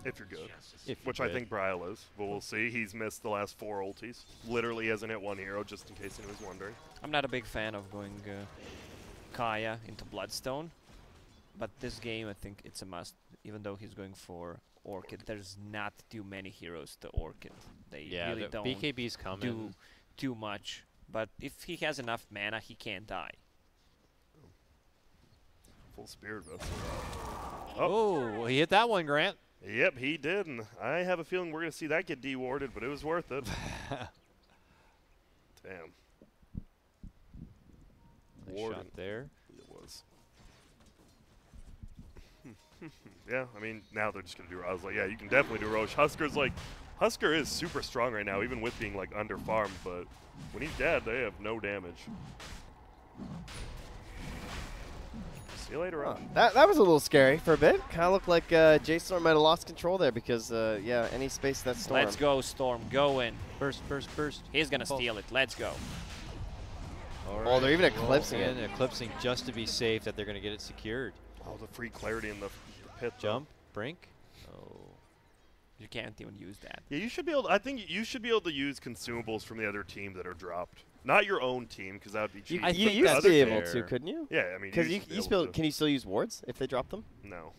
If you're good. If Which I think Bryle is. But we'll see. He's missed the last 4 ultis. Literally hasn't hit 1 hero, just in case anyone was wondering. I'm not a big fan of going Kaya into Bloodstone, but this game I think it's a must. Even though he's going for Orchid, there's not too many heroes to Orchid. They Yeah, really the don't BKB's coming. do too much. But if he has enough mana, he can't die. Full spirit vessel. Oh, he hit that one, Grant. Yep, he did. And I have a feeling we're going to see that get dewarded, but it was worth it. Damn. Nice Warden. shot there. It was. Yeah, I mean, now they're just going to do. I was like, yeah, you can definitely do Roche. Husker is super strong right now, even with being like under farmed, but when he's dead, they have no damage. See you later on. That was a little scary for a bit. Kind of looked like J.Storm might have lost control there because, yeah, any space that Storm. Let's go, Storm. Go in. Burst, burst, burst. He's gonna Pulse. steal it. Let's go. Oh, they're even eclipsing it. And eclipsing just to be safe that they're going to get it secured. Oh, the free clarity in the pit. though. Jump, Brink. Oh. You can't even use that. Yeah, you should be able. I think you should be able to use consumables from the other team that are dropped. Not your own team, because that would be cheap. I You think used to that's be able fair. to, couldn't you? Yeah, I mean, Because used to be you able still to. can you still use wards if they drop them? No.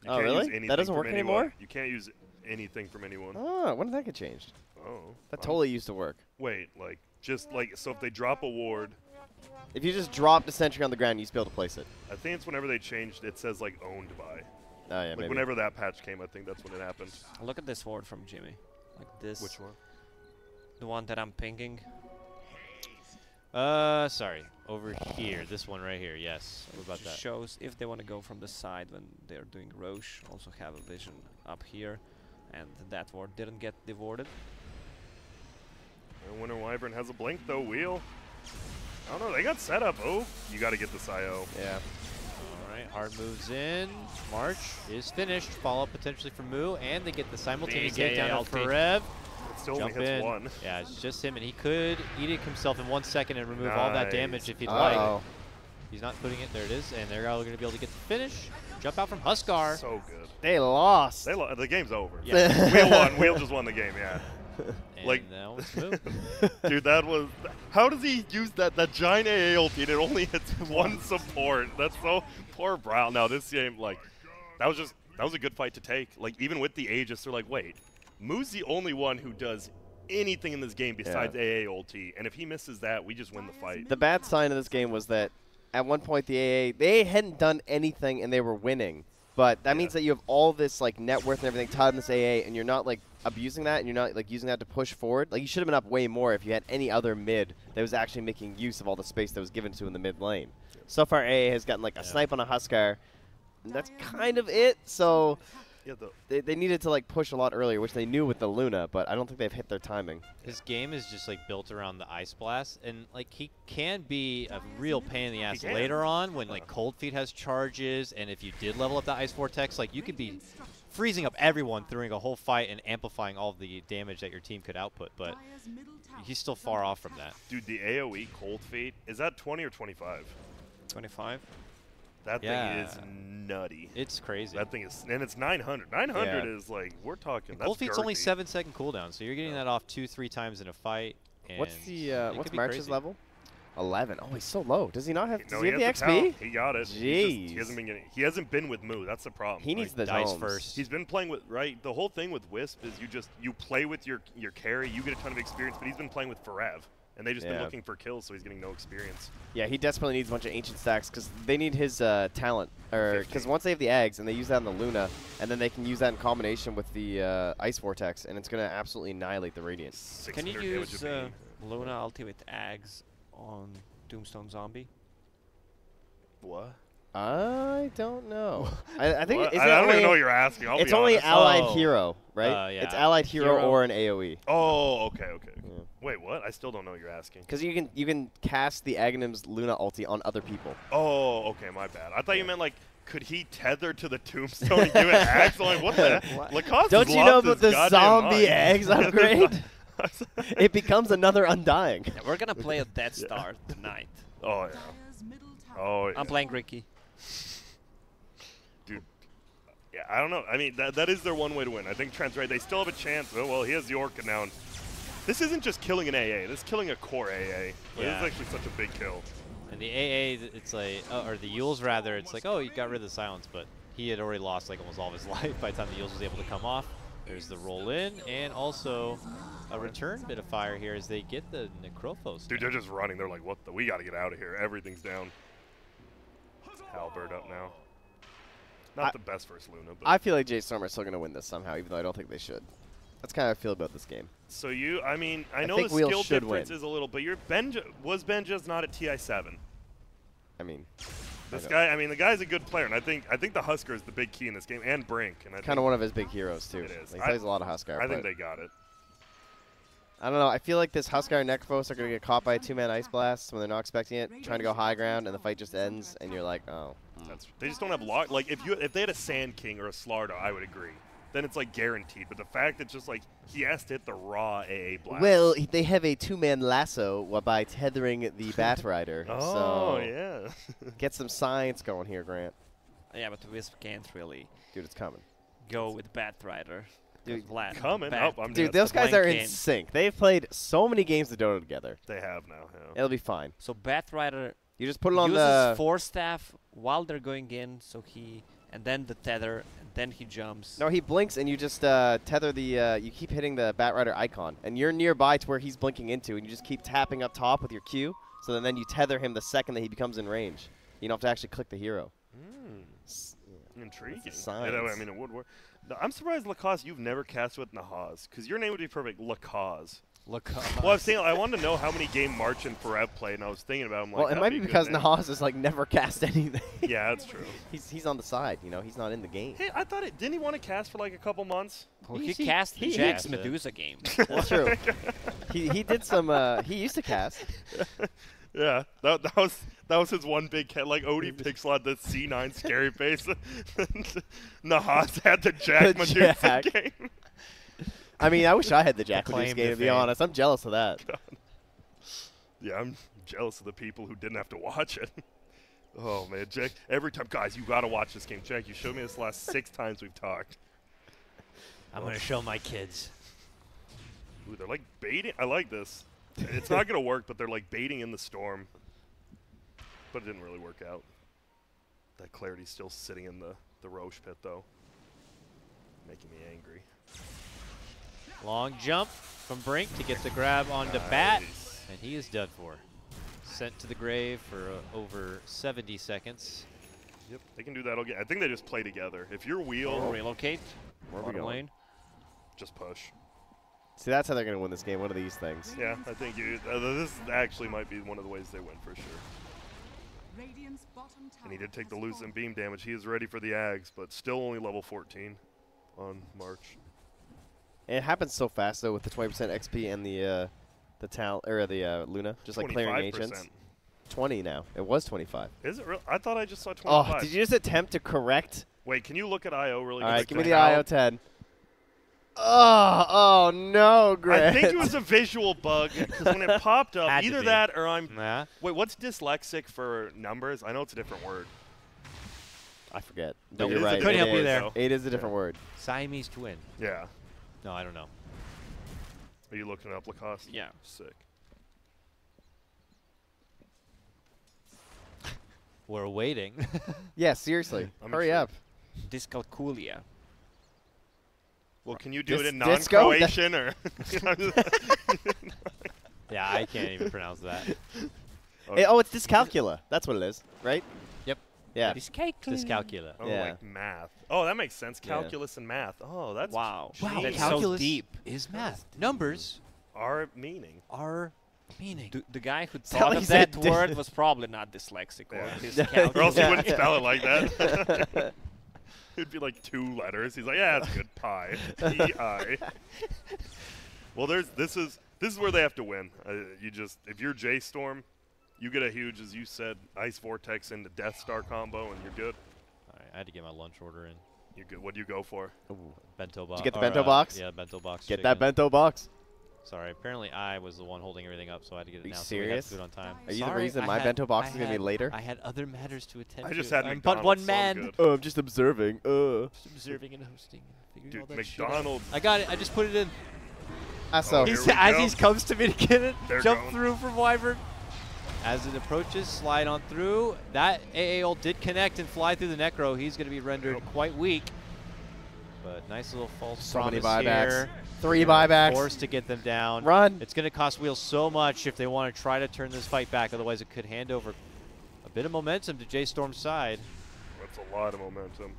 Oh, can't really? use That anything doesn't from work anyone. anymore? You can't use anything from anyone. Oh, when did that get changed? Oh. That totally used to work. Wait, like, just like, so if they drop a ward, If you just drop the sentry on the ground, you used to be able to place it. I think it's whenever they changed, it says like owned by. Oh, yeah, Like maybe. whenever that patch came, I think that's when it happened. Look at this ward from Jimmy. Like this. Which one? The one that I'm pinging. Sorry. Over here. This one right here. Yes. What about that? Shows if they want to go from the side when they're doing Roche. Also have a vision up here. And that ward didn't get devoured. And Winter Wyvern has a blink though. Wheel. I don't know. They got set up. Oh, you got to get this IO. Yeah. All right. Hard moves in. March is finished. Follow up potentially from Moo, and they get the simultaneous Big takedown AA of ulti. Forev. It still only Jump hits in. one. Yeah, it's just him, and he could edict himself in 1 second and remove all that Nice. damage if he'd Uh-oh. like. He's not putting it. There it is, and they're all going to be able to get the finish. Jump out from Huskar. So good. They lost. The game's over. Yeah. Wheel won. Wheel just won the game. Yeah. And like- now it's Moo. Dude, that was. How does he use that giant AA ulti and it only hits one support? That's so poor Brown. Now this game, like, that was a good fight to take. Like even with the Aegis, they're like, wait, Moo's the only one who does anything in this game besides AA ulti, and if he misses that, we just win the fight. The bad sign of this game was that at one point the they hadn't done anything and they were winning. But that means that you have all this like net worth and everything tied in this AA, and you're not like abusing that, and you're not like using that to push forward. Like you should have been up way more if you had any other mid that was actually making use of all the space that was given to in the mid lane. So far, AA has gotten like a snipe on a Huskar, and that's kind of it. So Yeah, they needed to like push a lot earlier, which they knew with the Luna, but I don't think they've hit their timing. His game is just like built around the Ice Blast, and like he can be a real pain in the ass can. later on when like Cold Feet has charges, and if you did level up the Ice Vortex, like you could be freezing up everyone during a whole fight and amplifying all the damage that your team could output, but he's still far off from that. dude, the AOE Cold Feet, is that 20 or 25? 25. That Yeah. thing is nutty. It's crazy. That thing is, and it's 900. 900 Yeah. is like, we're talking. And That's Cold Feet's only girthy. 7-second cooldown, so you're getting that off 2-3 times in a fight. And What's the it what's could be March's crazy. level? 11. Oh, he's so low. Does he not have? No, Does he have the has XP? talent. He got it. He hasn't been getting. He hasn't been with Moo. That's the problem. He needs Like, the dice zones. first. He's been playing with The whole thing with Wisp is you play with your carry, you get a ton of experience, but he's been playing with Forev, and they've just been Yeah. looking for kills, so he's getting no experience. Yeah, he desperately needs a bunch of ancient stacks because they need his talent. Because 15. once they have the eggs and they use that on the Luna, and then they can use that in combination with the Ice Vortex, and it's going to absolutely annihilate the Radiant. Can you 600 damage use of beam. Luna ulti with Ags on Doomstone Zombie? What? I don't know. I think What? it's I don't only, even know what you're asking. I'll it's be only honest. allied Oh. hero, right? Yeah. It's allied hero, Hero. or an AOE. Oh, okay. Yeah. Wait, what? I still don't know what you're asking. Because you can cast the Aghanim's Luna ulti on other people. Oh, okay, my bad. I thought you meant like, could he tether to the tombstone and give it axe? I'm like, what the? Lacoste Don't has you know lost about his the goddamn zombie mind. eggs upgrade? It becomes another Undying. Yeah, we're gonna play a Death Star tonight. Oh yeah. Oh yeah. I'm playing Ricky. Dude. Yeah, I don't know. I mean, that is their one way to win. I think Trent's right. They still have a chance. Oh well, he has the Orca now. And this isn't just killing an AA. This is killing a core AA. This Yeah. is actually such a big kill. And the AA, it's like, or the Yules rather, it's like, oh, you got rid of the silence, but he had already lost like almost all of his life by the time the Yules was able to come off. There's the roll in, and also a return bit of fire here as they get the Necrophos. Dude, they're just running. They're like, what the? We got to get out of here. Everything's down. Halberd up now. Not the best first Luna, but. I feel like J.Storm are still going to win this somehow, even though I don't think they should. That's kind of how I feel about this game. So I mean, I know think the Wheel skill should difference win. is a little, but was Benja's not at TI7? I mean, This know. guy, I mean, the guy's a good player, and I think the Husker is the big key in this game, and Brink. And I kind think, of one of his big heroes, too. It is. He plays a lot of Huskar. I think but they got it. I don't know. I feel like this Huskar and Necrophos are going to get caught by a two-man Ice Blast when they're not expecting it, trying to go high ground, and the fight just ends, and you're like, oh. They just don't have lock. Like if they had a Sand King or a Slarda, I would agree. Then it's like guaranteed. But the fact that just like he has to hit the raw AA blast. Well, they have a two-man lasso by tethering the Bat Rider. oh so yeah. get some science going here, Grant. Yeah, but Wisp can't really Dude, it's coming. go with Batrider. Dude, coming. Oh, I'm Dude, dead. those guys are in blank in. sync. They've played so many games of Dota together. They have now. Yeah. It'll be fine. So Batrider You just put it on uses the... Force Staff while they're going in, so and then the tether, and then he jumps. No, he blinks, and you just tether the... you keep hitting the Bat Rider icon, and you're nearby to where he's blinking into, and you just keep tapping up top with your Q, So then you tether him the second that he becomes in range. You don't have to actually click the hero. Intriguing. It's Yeah, I mean, it would work. No, I'm surprised, Lacoste, you've never cast with Nahaz, because your name would be perfect, Lacoste. Lacoste. Well, I wanted to know how many game March and Forev played, and I was thinking about him. Like, Well, it that'd might be be a because good name. Nahaz is like never cast anything. Yeah, that's true. He's on the side, you know. He's not in the game. Hey, I thought didn't he want to cast for like a couple months? Well, He- he cast the he Jax cast it. Medusa game. That's true. He did some. He used to cast. Yeah, that was his one big like Odie Pixel the C9 scary face. Nahaz had the Jack The Medusa Jack. game. I mean, I wish I had the Jack Claim Medusa to game. To be fame. honest, I'm jealous of that. Yeah, I'm jealous of the people who didn't have to watch it. Oh man, Jack! Every time, guys, you gotta watch this game. Jack, you showed me this last 6 times we've talked. I'm going to show my kids. Ooh, they're like baiting. I like this. It's not gonna work, but they're like baiting in the storm. But it didn't really work out. That Clarity's still sitting in the Roche pit though, making me angry. Long jump from Brink to get the grab onto Bat, Nice. and he is done for. Sent to the grave for over 70 seconds. Yep, they can do that again. I think they just play together. If you're wheel, Or relocate. Where are we Bottom going? lane. just push. See, that's how they're gonna win this game. One of these things. Yeah, I think this actually might be one of the ways they win for sure. And he did take the losing beam damage. He is ready for the Ags, but still only level 14 on March. And it happens so fast though with the 20% XP and the Luna, just like clearing 25%. ancients. 20 now. It was 25. Is it real? I thought I just saw 25. Oh, did you just attempt to correct? Wait, can you look at IO really All right, quick? give me the IO 10. Oh no, Grant. I think it was a visual bug because when it popped up, Had to either be. that or I'm. Nah. Wait, what's dyslexic for numbers? I know it's a different word. I forget. No, But you're it is a right. Couldn't it help you is. there. though. It is a different word. Siamese twin. Yeah. No, I don't know. Are you looking up Lacoste? Yeah. Sick. We're waiting. Yeah, seriously. I'm Hurry sure. up. Dyscalculia. Well, can you do it in Disco? non-Croatian or? Yeah, I can't even pronounce that. Hey, oh, it's dyscalculia. That's what it is, right? Yep. Yeah. Dyscalculia. Oh, Yeah. like math. Oh, that makes sense. Yeah. Calculus and math. Oh, that's Wow. Wow, That's calculus so deep. is math. Numbers our meaning. are meaning. The guy who Sally thought of said that di- word was probably not dyslexic or Yeah. Or else he dyscalculic. wouldn't spell it like that. It'd be like 2 letters. He's like, yeah, that's good. Pi. P-I. Well, this is where they have to win. If you're J.Storm, you get a huge, as you said, Ice Vortex into Death Star combo, and you're good. All right, I had to get my lunch order in. You're good. What do you go for? Bento box. Did you get the bento box? Yeah, bento box. Get that chicken. bento box. Sorry, apparently I was the one holding everything up, so I had to get it Are you now. So we have serious? food on time. Are you the Sorry, reason I my had- bento box I is gonna be had- later? I had other matters to attend I to. just had I'm McDonald's. but one so I'm man. good. Oh, I'm just observing. Just observing and hosting. Figuring Dude, all that shit out. McDonald's. I got it. I just put it in. So here He's, we as go. he comes to me to get it, They're jump going. through from Wyvern. As it approaches, slide on through. That AA ult did connect and fly through the Necro. He's going to be rendered Yep. quite weak. But nice little false So many promise buybacks. here. 3 They're buybacks. Forced to get them down. Run. It's going to cost Wheels so much if they want to try to turn this fight back. Otherwise, it could hand over a bit of momentum to J.Storm's side. That's a lot of momentum.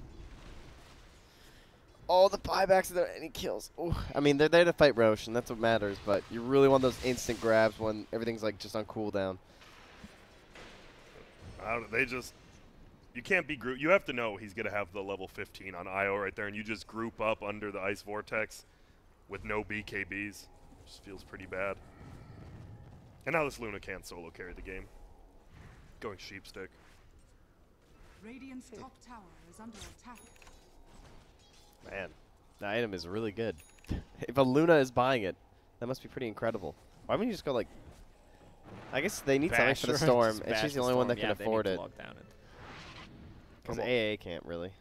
Oh, the buybacks are any kills. Ooh. I mean, they're there to fight Roche, and that's what matters. But you really want those instant grabs when everything's like just on cooldown. You can't be group. You have to know he's gonna have the level 15 on IO right there, and you just group up under the Ice Vortex with no BKBs. Just feels pretty bad. And now this Luna can't solo carry the game. Going sheepstick. Radiant's top tower is under attack. Man, the item is really good. If a Luna is buying it, that must be pretty incredible. Why wouldn't you just go like... I guess they need something for the Bash, Storm, just and bash she's the the only one that Storm. can Yeah, they afford need it. to lock down it. Because AA can't really.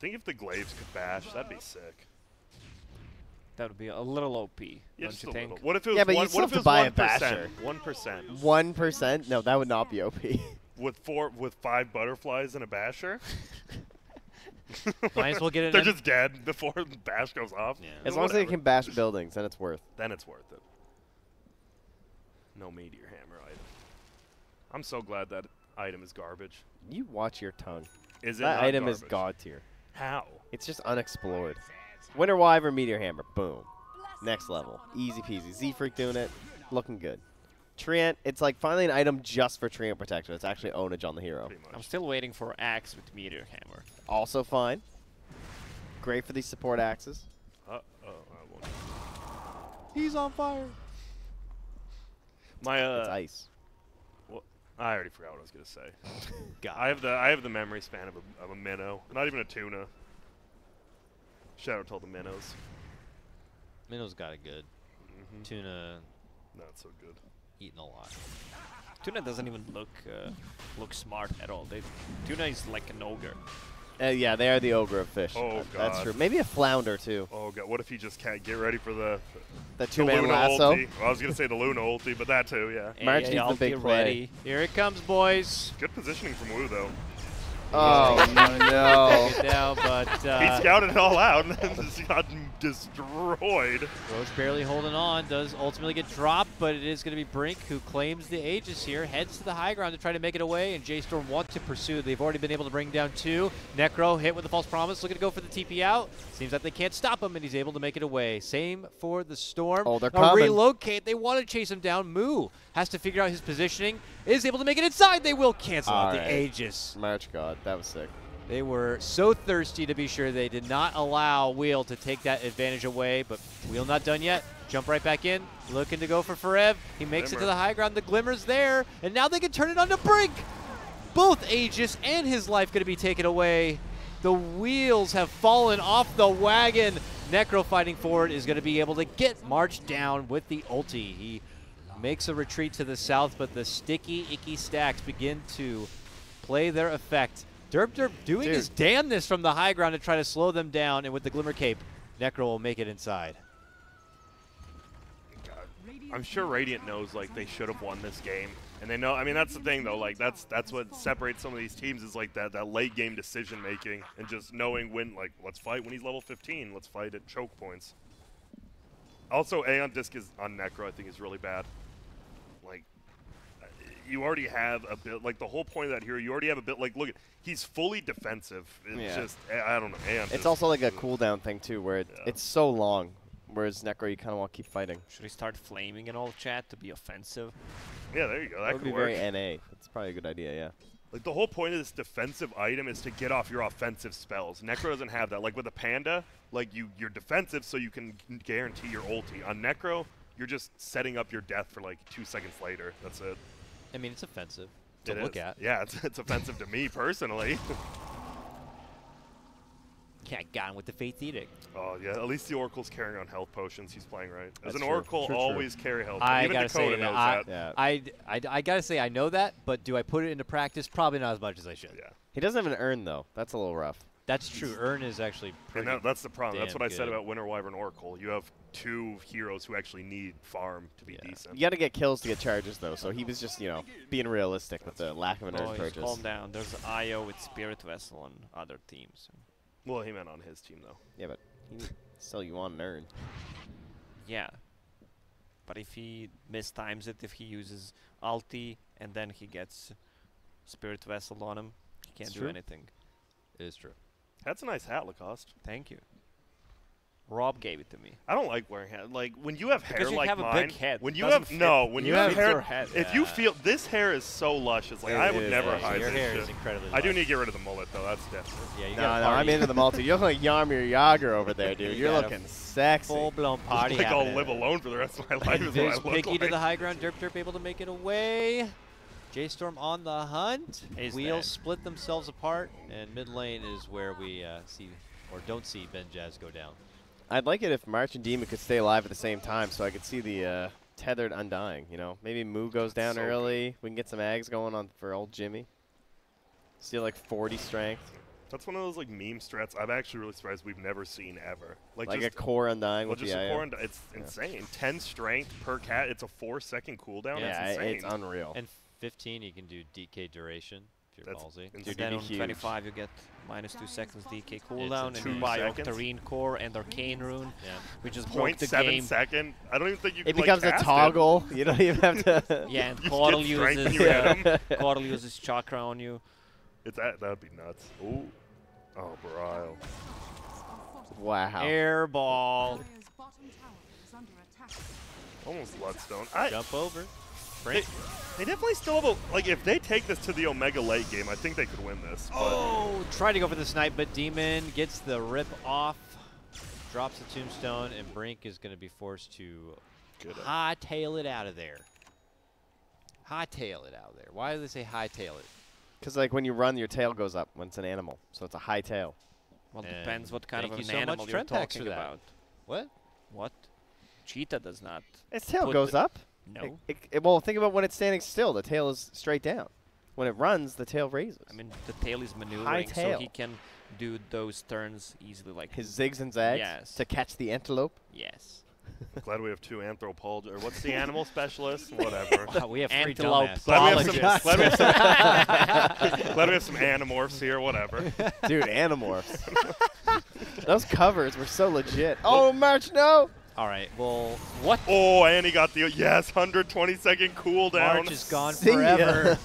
Think if the Glaives could bash, that'd be sick. That would be a little OP, Yeah, don't just you a think? little. What if it was Yeah, but one, you still what if have it to was buy a 1%? basher. 1%. 1%? No, that would not be OP. With 5 butterflies and a basher? Might as well get it They're in. just dead before the bash goes off. Yeah. As long as they Whatever. can bash buildings, then it's worth. Then it's worth it. No Meteor Hammer item. I'm so glad that item is garbage. You watch your tongue. Is it That not item is garbage? god tier. How? It's just unexplored. Winter Wyvern, Meteor Hammer, boom. Next level. Easy peasy. Z-Freak doing it. Looking good. Treant, it's like finally an item just for Treant Protection. It's actually ownage on the hero. Pretty much. I'm still waiting for Axe with Meteor Hammer. Also fine. Great for these support axes. Oh, I won't. He's on fire. My It's ice. well, I already forgot what I was gonna say. God. I have the memory span of a minnow, not even a tuna. Shout out to all the minnows. Minnow's got it good. Tuna Not so good. eating a lot. Tuna doesn't even look smart at all. Tuna is like an ogre. Yeah, they are the ogre of fish. Oh, That's God. true. Maybe a flounder, too. Oh god, what if he just can't get ready for the The two-man Luna lasso. ulti? Well, I was gonna say the Luna ulti, but that too, yeah. March Hey, needs the big ulti play. ready. Here it comes, boys. Good positioning from Wu though. Oh, no. Take it down, but He scouted it all out and then just got destroyed. Roach barely holding on, does ultimately get dropped, but it is going to be Brink who claims the Aegis here, heads to the high ground to try to make it away, and J.Storm wants to pursue. They've already been able to bring down 2. Necro hit with the false promise, looking to go for the TP out. Seems like they can't stop him, and he's able to make it away. Same for the Storm. Oh, they're A coming. relocate. They want to chase him down. Moo has to figure out his positioning. Is able to make it inside. They will cancel out the Alright. Aegis. March god. That was sick. They were so thirsty to be sure they did not allow Wheel to take that advantage away, but Wheel not done yet. Jump right back in, looking to go for Forev. He makes it to Glimmer. the high ground. The Glimmer's there, and now they can turn it on to Brink. Both Aegis and his life going to be taken away. The wheels have fallen off the wagon. Necro fighting forward is going to be able to get March down with the ulti. He makes a retreat to the south, but the sticky, icky stacks begin to play their effect. Derp doing his damnness from the high ground to try to slow them down, and with the Glimmer Cape, Necro will make it inside. I'm sure Radiant knows like they should have won this game, and they know. I mean, that's the thing though. Like that's what separates some of these teams is like that late game decision making and just knowing when like let's fight when he's level 15. Let's fight at choke points. Also, Aeon Disc is on Necro. I think is really bad. Like you already have a bit. Like the whole point of that hero, you already have a bit. Like look at he's fully defensive. It's Yeah. just I don't know. Aeon It's Disc also like a is- cooldown thing, too, where Yeah. it's so long. Whereas Necro, you kind of want to keep fighting. Should we start flaming in all chat to be offensive? Yeah, there you go. That That would could be work. very NA. That's probably a good idea, yeah. Like the whole point of this defensive item is to get off your offensive spells. Necro doesn't have that. Like with a Panda, like you're defensive so you can guarantee your ulti. On Necro, you're just setting up your death for like 2 seconds later. That's it. I mean, it's offensive to It look is. at. Yeah, it's offensive to me personally. Can't get on with the Faith Edict. Oh yeah, at least the Oracle's carrying on health potions. He's playing right. As That's an true. Oracle, True, true. always carry health. I Even gotta Dakota say knows that. that. Yeah. I gotta say I know that, but do I put it into practice? Probably not as much as I should. Yeah. He doesn't have an urn, though. That's a little rough. That's true. Earn is actually pretty. And that's the problem. That's damn what I said good. about Winter Wyvern Oracle. You have 2 heroes who actually need farm to be Yeah. decent. You got to get kills to get charges, though. So he was just, being realistic with the lack of an urn Boys, purchase. calm down. There's IO with Spirit Vessel on other teams. Well, he meant on his team though. Yeah, but still, you want an urn. Yeah. But if he mistimes it, if he uses ulti and then he gets Spirit Vessel on him, he can't It's do true. anything. It is true. That's a nice hat, Lacoste. Thank you. Rob gave it to me. I don't like wearing hat. Like when you have hair Because you like have a mine, big head. when It you doesn't have fit. no, when you have Fit hair, your head. if you Yeah. feel this hair is so luscious, like It I would is never luscious. hide Your this hair shit. is incredibly. I do lush. need to get rid of the mullet though. That's different. Yeah, you No, got no, I'm into the multi. You look like Yarmir Yager over there, dude. You You're got a looking sexy. full-blown party. Like I'll happening. live alone for the rest of my life. Is what I Viz look picky to like. the high ground. Derp able to make it away. J.Storm on the hunt. He's Wheels dead. split themselves apart, and mid lane is where we see or don't see Ben Jazz go down. I'd like it if March and Demon could stay alive at the same time, so I could see the tethered undying. Maybe Moo goes down So early. We can get some eggs going on for old Jimmy. Steal like 40 strength, That's one of those like meme strats. I'm actually really surprised we've never seen ever. like just, a core undying well, with just the a IO. core and it's insane. 10 strength per cat. It's a 4-second cooldown. Yeah, it's insane. it's unreal. And 15, you can do DK duration. Pure That's ballsy. insane. And then on huge. 25 you get -2 seconds DK cooldown, and 2 you buy seconds? Octarine Core and Arcane Rune. Yeah. We just broke the 0.7 game. second. I don't even think you It can, like, becomes a cast it. toggle. You don't even have to. Yeah, and You Coral get strength uses when you hit 'em. Coral uses Chakra on you. That'd be nuts. Ooh. Oh, Brile. Wow. Air ball. Dire's bottom tower is under attack. Almost Bloodstone. Jump over. They definitely still have a, like, if they take this to the Omega late game, I think they could win this. But Oh, trying to go for the snipe, but Demon gets the rip off, drops the tombstone, and Brink is going to be forced to good. hightail it out of there. Hightail it out of there. Why do they say hightail it? Because like when you run, your tail goes up when it's an animal, so it's a high tail. Well, And depends what kind of thank an you so much, animal you're TrentPax, talking for that. about. What? What? Cheetah does not. Its tail Put goes the- up. No. Well, think about when it's standing still. The tail is straight down. When it runs, the tail raises. I mean, the tail is maneuvering, so tail. he can do those turns easily. Like his zigs and zags Yes. to catch the antelope. yes. Glad we have 2 anthropologists. Or what's the animal specialist? Whatever. Wow, we have 3 Antelope dumbasses. Glad we have Biologist. glad we have glad we have some animorphs here. Whatever. Dude, Animorphs. Those covers were so legit. Oh, March, no! All right, well, What? Oh, and he got the 120-second cooldown. March is gone See ya. forever.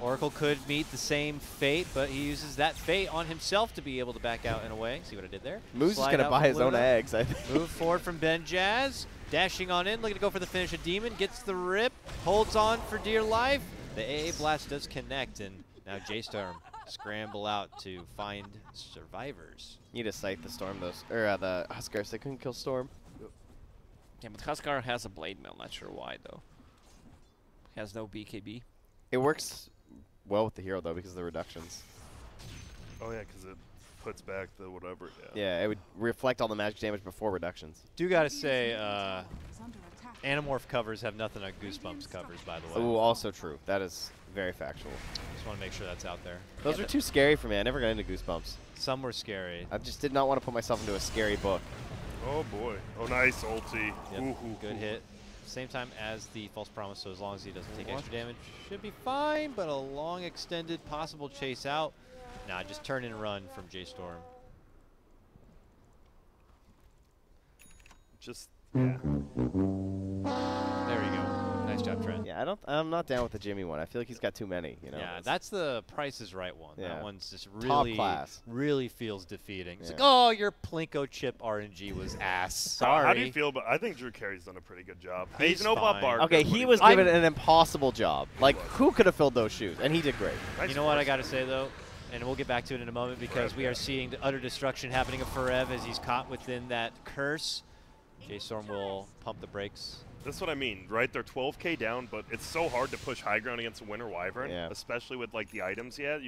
Oracle could meet the same fate, but he uses that fate on himself to be able to back out in a way. See what I did there? Moose is Slide going to out buy from his own Luna. eggs, I think. Move forward from Ben Jazz. Dashing on in, looking to go for the finish of Demon. Gets the rip. Holds on for dear life. The AA Blast does connect, and now J.Storm scramble out to find survivors. Need to sight the Storm, or the Huskars. They couldn't kill Storm. Yeah, but Huskar has a blade mail. Not sure why though. Has no BKB. It works well with the hero, though, because of the reductions. Oh yeah, because it puts back the whatever. Yeah. Yeah, it would reflect all the magic damage before reductions. Do gotta say, Is under attack. Animorph covers have nothing on Goosebumps covers, by the way. Ooh, also true. That is very factual. Just want to make sure that's out there. Those are too scary for me. I never got into Goosebumps. Some were scary. I just did not want to put myself into a scary book. Oh boy. Oh nice ulti. Yep, Ooh, ooh, good ooh. hit. Same time as the false promise, so as long as he doesn't take What? extra damage, should be fine. But a long, extended, possible chase out. Nah, just turn and run from J.Storm. Just yeah. There you go. Nice job, Trent. Yeah, I'm not down with the Jimmy one. I feel like he's got too many. You know. Yeah, that's the Price is Right one. Yeah. That one's just Top really, class. really feels defeating. It's Yeah. like, oh, your Plinko chip RNG was ass. Sorry. How do you feel about? I think Drew Carey's done a pretty good job. He's no Bob fine. Barker. Okay, but he he's was done- given an impossible job. Like, who could have filled those shoes? And he did great. Nice You know what I force. got to say, though? And we'll get back to it in a moment because we are seeing the utter destruction happening of Forev as he's caught within that curse. J.Storm will pump the brakes. That's what I mean, right? They're 12k down, but it's so hard to push high ground against a Winter Wyvern, Yeah. especially with like the items he had.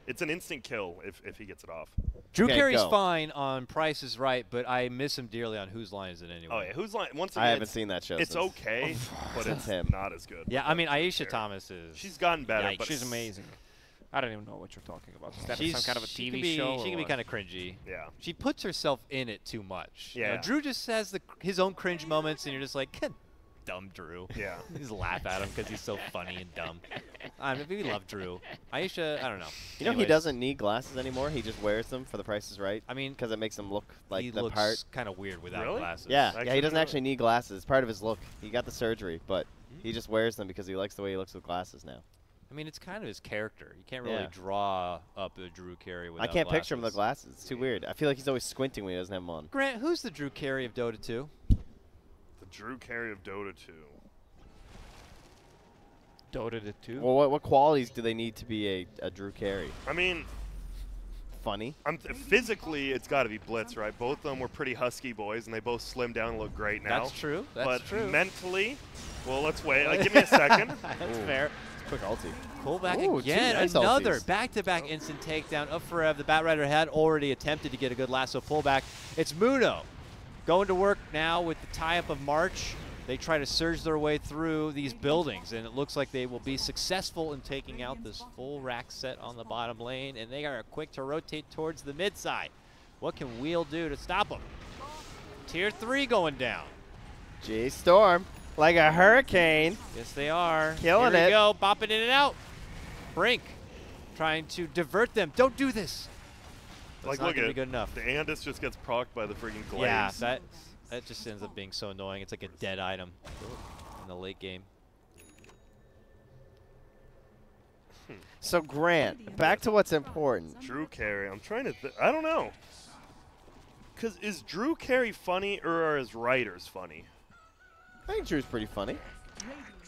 It's an instant kill if he gets it off. Drew Okay, Carey's go. fine on Price is Right, but I miss him dearly on Whose Line Is It Anyway? Oh yeah, who's line? Once again, I haven't seen that show. It's since. okay, but Since it's him. not as good. Yeah, I mean, That's Aisha fair. Thomas is. She's gotten better, Yikes. but She's amazing. I don't even know what you're talking about. Is that She's some kind of a she TV can be, show? She or can be what? kind of cringy. Yeah. She puts herself in it too much. You know, Yeah. Drew just has his own cringe moments, and you're just like, dumb Drew. Yeah. You just laugh at him because he's so funny and dumb. I mean, we love Drew. Aisha, I don't know. You know, he Anyways, doesn't need glasses anymore. He just wears them for the Price is Right. I mean, Because it makes him look like he the looks part. kind of weird without Really? glasses. Yeah, Actually, he doesn't really? actually need glasses. It's part of his look. He got the surgery, but he just wears them because he likes the way he looks with glasses now. I mean, it's kind of his character. You can't really Yeah. draw up a Drew Carey without I can't glasses. picture him with the glasses. It's too weird. I feel like he's always squinting when he doesn't have them on. Grant, who's the Drew Carey of Dota 2? The Drew Carey of Dota 2. Dota did too. Well, what qualities do they need to be a Drew Carey? I mean, Funny. physically, it's got to be Blitz, right? Both of them were pretty husky boys, and they both slimmed down and look great now. That's true. That's but true. mentally, well, let's wait. Give me a second. That's Ooh. fair. Quick ulti. Pull back Ooh, two again. nice Another ultis. back-to-back instant takedown of Forev. The Batrider had already attempted to get a good lasso pullback. It's Muno going to work now with the tie-up of March. They try to surge their way through these buildings, and it looks like they will be successful in taking out this full rack set on the bottom lane, and they are quick to rotate towards the mid side. What can Wheel do to stop them? Tier 3 going down. J.Storm, like a hurricane. Yes, they are. Killing Here we it. go, bopping in and out. Brink trying to divert them. Don't do this. That's Like, not look gonna at be good enough. The Andis just gets procced by the freaking glaze. Yeah, that just ends up being so annoying. It's like a dead item in the late game. So GranT, back to what's important. Drew carry. I'm trying to. I don't know. Cause is Drew carry funny or are his writers funny? I think Drew's pretty funny.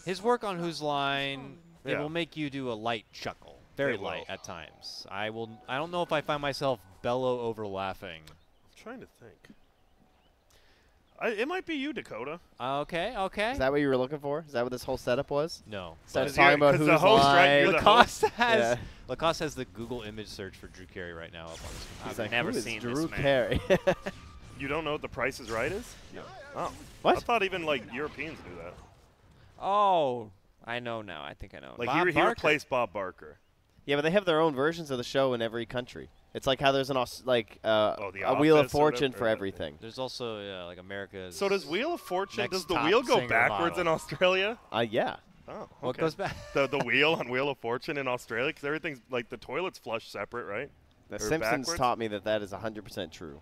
His work on Whose Line, it Yeah. will make you do a light chuckle. Very It will. light at times. I don't know if I find myself bellow over laughing. I'm trying to think. It might be you, Dakota. Okay. Is that what you were looking for? Is that what this whole setup was? No. Starts you're- talking about 'cause Whose the host, right, Line. you're the Lacoste Yeah. has the Google image search for Drew Carey right now up on his computer. He's like, never who is seen Drew this man. Carey? You don't know what The Price is Right is? No. Oh. What? I thought even like Europeans knew that. Oh, I know now. I think I know. Like Bob he Barker. replaced Bob Barker. Yeah, but they have their own versions of the show in every country. It's like how there's an The a Wheel of Office or Fortune whatever, for yeah. everything. There's also like America's. So does Wheel of Fortune? Next Does the top wheel go singer backwards model. in Australia? Yeah. Oh, okay. What goes back? The wheel on Wheel of Fortune in Australia, because everything's like the toilets flush separate, right? The Or Simpsons backwards? taught me that is 100% true.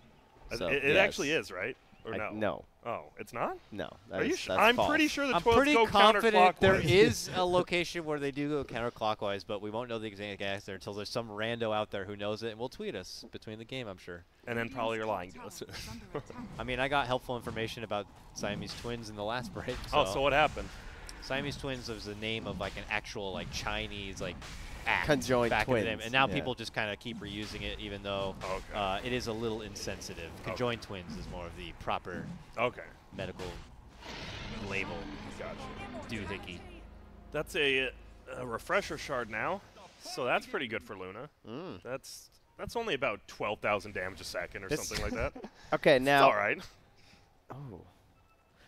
So, it yes. actually is, right? Or no? No. Oh, it's not? No. that Are you is- sure? that's I'm false. pretty sure the I'm toilets pretty go confident there counterclockwise. is a location where they do go counterclockwise, but we won't know the exact answer until there's some rando out there who knows it and will tweet us between the game, I'm sure. And then probably you're lying to us. I mean, I got helpful information about Siamese twins in the last break. So what happened? Siamese twins was the name of like an actual like Chinese like act Conjoined back in the day. twins, and now yeah. people just kind of keep reusing it, even though Okay. it is a little insensitive. Conjoined twins is more of the proper Okay. medical label. Gotcha. Doohickey. That's a refresher shard now, so that's pretty good for Luna. Mm. That's only about 12,000 damage a second or This- something like that. Okay, It's now. all right. Oh.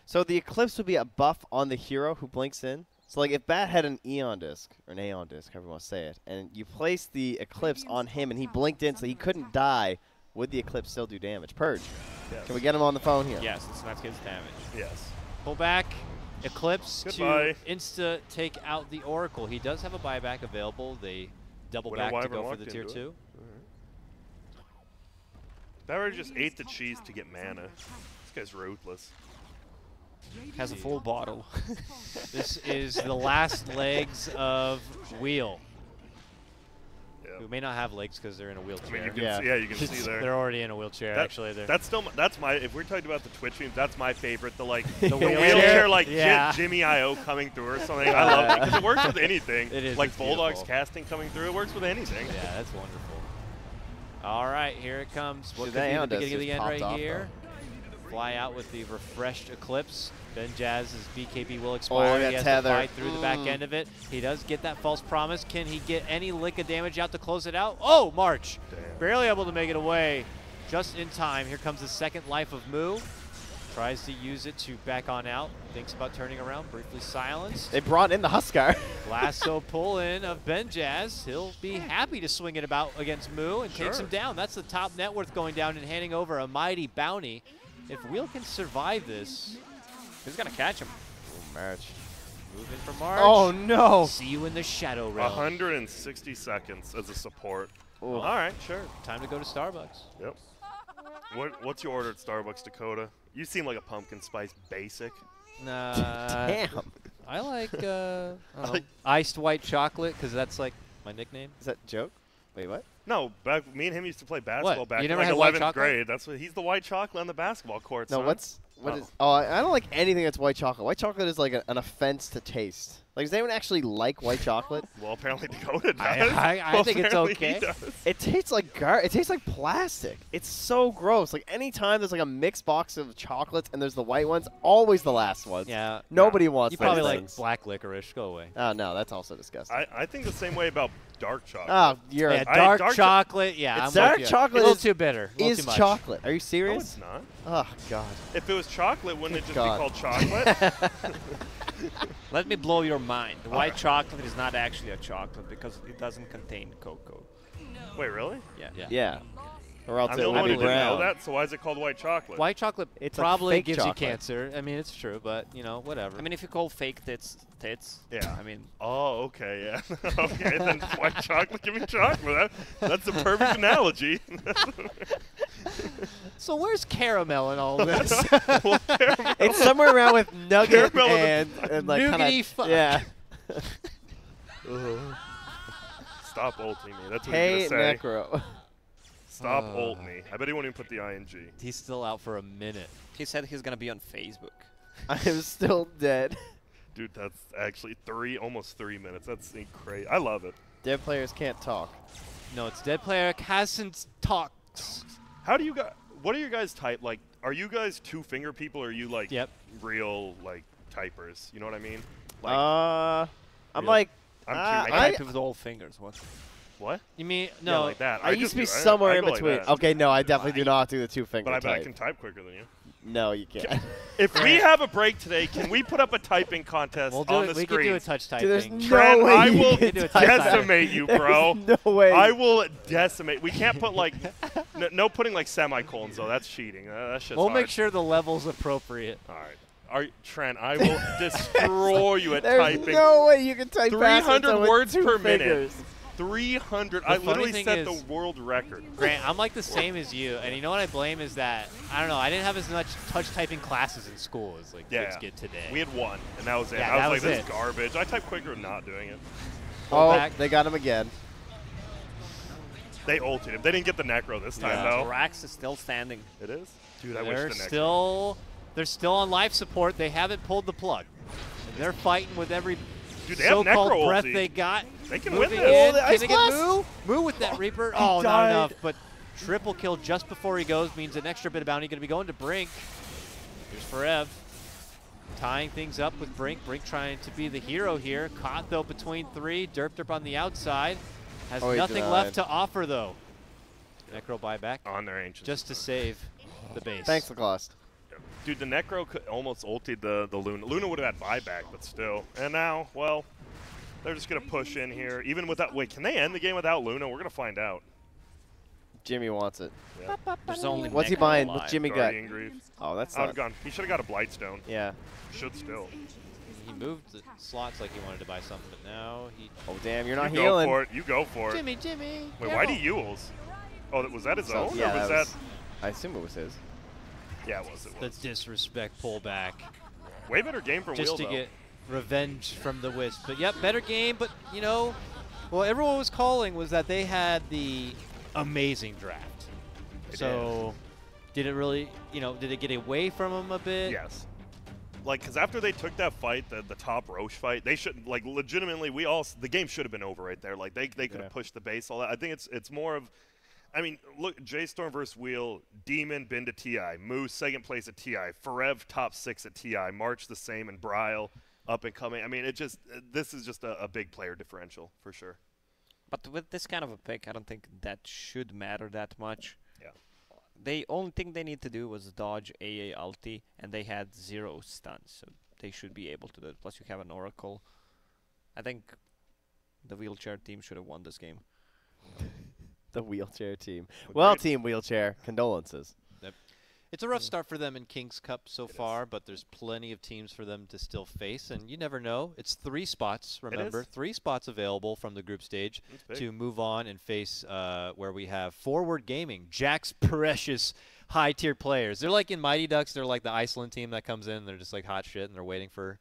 So the Eclipse would be a buff on the hero who blinks in. So like if Bat had an Eon disc, or an Aeon disc, however you want to say it, and you place the Eclipse on him and he blinked in so he couldn't die, would the Eclipse still do damage? Purge. Yes. Can we get him on the phone here? Yes, it's not his damage. Yes. Pull back. Eclipse Goodbye. to insta take out the Oracle. He does have a buyback available. They double Winter back to Wyvern go for locked the tier into it. 2. Barry just ate the cheese to get mana. This guy's ruthless. Has a full bottle. This is the last legs of Wheel. Yeah. Who may not have legs because they're in a I wheelchair. mean, you can Yeah. see, you can see there. They're already in a wheelchair, That- actually. They're That's still that's my. If we're talking about the Twitch streams, that's my favorite. The like The the wheelchair? wheelchair like Yeah. Jimmy I.O. coming through or something. I love it because it works with anything. It is, like it's Bulldog's beautiful. casting coming through. It works with anything. Yeah, that's wonderful. All right, here it comes. What Dude, could that be the Aeon disc beginning of the just end right popped off, here? Fly out with the refreshed Eclipse. Ben Jazz's BKB will expire. yeah, He has tether. to fight through the back end of it. He does get that false promise. Can he get any lick of damage out to close it out? Oh, March. Damn. Barely able to make it away just in time. Here comes the second life of Moo. Tries to use it to back on out. Thinks about turning around. Briefly silenced. They brought in the Huskar. Lasso pull in of Ben Jazz. He'll be happy to swing it about against Moo and takes Sure. him down. That's the top net worth going down and handing over a mighty bounty. If Wheel can survive this, Who's gonna catch him? March. move in for March. Oh no. See you in the Shadow Realm. 160 seconds as a support. Ooh. All right, sure. Time to go to Starbucks. Yep. What's your order at Starbucks, Dakota? You seem like a pumpkin spice basic. Nah, Damn. I like, I don't know, iced white chocolate because that's like my nickname. Is that a joke? Wait, what? No, me and him used to play basketball back You in never like had white 11th chocolate? grade. That's what he's the white chocolate on the basketball court. No, son. what Oh. is? Oh, I don't like anything that's white chocolate. White chocolate is like an offense to taste. Like, does anyone actually like white chocolate? Well, apparently Dakota does. I think it's Apparently he okay. does. It tastes like it tastes like plastic. It's so gross. Like anytime there's like a mixed box of chocolates and there's the white ones, always the last ones. Yeah. Nobody wants You those probably like things. black licorice. Go away. Oh no, that's also disgusting. I think the same way about dark chocolate. Oh, you're Yeah, I- dark dark cho- chocolate. Yeah, It's I'm dark with you. chocolate A little is- too bitter. A little is too much. chocolate. Are you No, serious? it's not. Oh god. If it was chocolate, wouldn't it just God. be called chocolate? Let me blow your mind. The white Alright. chocolate is not actually a chocolate because it doesn't contain cocoa. Wait, really? Yeah. Yeah. Yeah. Or else I'm it the will only one be who didn't know brown. that, so why is it called white chocolate? White chocolate It's like probably fake gives chocolate. you cancer. I mean, it's true, but you know, whatever. I mean, if you call fake tits, Yeah. I mean, Oh, okay, yeah. Okay, then white chocolate, give me chocolate. That's a perfect analogy. so where's caramel in all this? Well, caramel- It's somewhere around with nugget Caramel and like Nougaty kind fuck. of yeah. Stop ulting me. That's what Hey, he's going to say. Necro. Stop ult me. I bet he won't even put the ing. He's still out for a minute. he said he's gonna be on Facebook. I am still dead. Dude, that's actually almost 3 minutes. That's crazy. I love it. Dead players can't talk. No, it's dead player hasn't talked. How do you guys? What are your guys type? Like, are you guys two-finger people, or are you like Yep. real like typers? You know what I mean? Like, I'm Yeah. like I'm I two. type with all fingers. What? What? You mean Yeah, no? like that. I used just to be do- I somewhere in go like between. that. Okay, no, I definitely do not do the two-finger But I bet I type. can type quicker than you. No, you can't. If we have a break today, can we put up a typing contest We'll do on it. the We screen? can do a touch type Dude, there's thing. no Trent, way I you will can do a type that. decimate you, bro. There's no way. I will decimate. We can't put like no putting like semicolons though. That's cheating. That shit's We'll hard. make sure the level's appropriate. All right. Trent, I will destroy you at There's typing. no way you can type 300 words per minute. fingers. 300. The I funny literally thing set is- the world record. Grant, I'm like the same as you, and you know what I blame is that I don't know. I didn't have as much touch typing classes in school as like kids get today. We had one, and that was it. Yeah, I that was was like, this it. is garbage. I type quicker not doing it. Oh, back. they got him again. They ulted him. They didn't get the necro this time, Yeah. though. Rax is still standing. It is? Dude, I they're wish the necro. they're still on life support. They haven't pulled the plug. And they're fighting with every Dude, they have so-called necro breath ulti. they got. They can win Moving this. in. Oh, the Can Ice they get Blast! Moo? Moo with that Reaper. He Oh, not died. enough. But triple kill just before he goes means an extra bit of bounty going to be going to Brink. Here's Forev. Tying things up with Brink. Brink trying to be the hero here. Caught, though, between three. Derp on the outside. Has Oh, he nothing denied. left to offer, though. Necro buyback On their ancient. just to save the base. Thanks, Lacoste. Dude, the necro could almost ulted the Luna. Luna would have had buyback, but still. And now, well, they're just going to push in here. Even without. Wait, can they end the game without Luna? We're going to find out. Jimmy wants it. Yeah. There's only What's he Necro buying? alive. What's Jimmy got? Guardian Grief. Oh, that's I've not. gone. He should have got a Blightstone. Yeah. Should still. He moved the slots like he wanted to buy something, but now he... Oh, damn, you're not You go healing. for it. You go for it. Jimmy. Wait, why do you Yules? Oh, was that his So, own? yeah, or was that that? was, I assume it was his. Yeah, it was. It The was. disrespect pullback Way better game from just Wheel, to though. get revenge from the Wisp. But yep, better game. But you know, what everyone was calling was that they had the amazing draft. They So did it really? You know, did it get away from them a bit? Yes. Like, because after they took that fight, the top Roche fight, they should, like, legitimately, the game should have been over right there. Like, they could have Yeah. pushed the base, all that. I think it's more of, I mean, look, J.Storm versus Wheel, Demon been to TI, Moose second place at TI, Forev top 6 at TI, March the same, and Bryle up and coming. I mean, this is just a big player differential for sure. But with this kind of a pick, I don't think that should matter that much. Yeah. The only thing they need to do was dodge AA ulti, and they had 0 stuns, so they should be able to do it. Plus, you have an Oracle. I think the wheelchair team should have won this game. The wheelchair team. Well, Well, great. Team Wheelchair, condolences. It's a rough start for them in King's Cup so far, but there's plenty of teams for them to still face, and you never know. It's 3 spots, remember? is. 3 spots available from the group stage That's big. to move on and face where we have Forward Gaming, Jack's precious high-tier players. They're like in Mighty Ducks, they're like the Iceland team that comes in, they're just like hot shit, and they're waiting for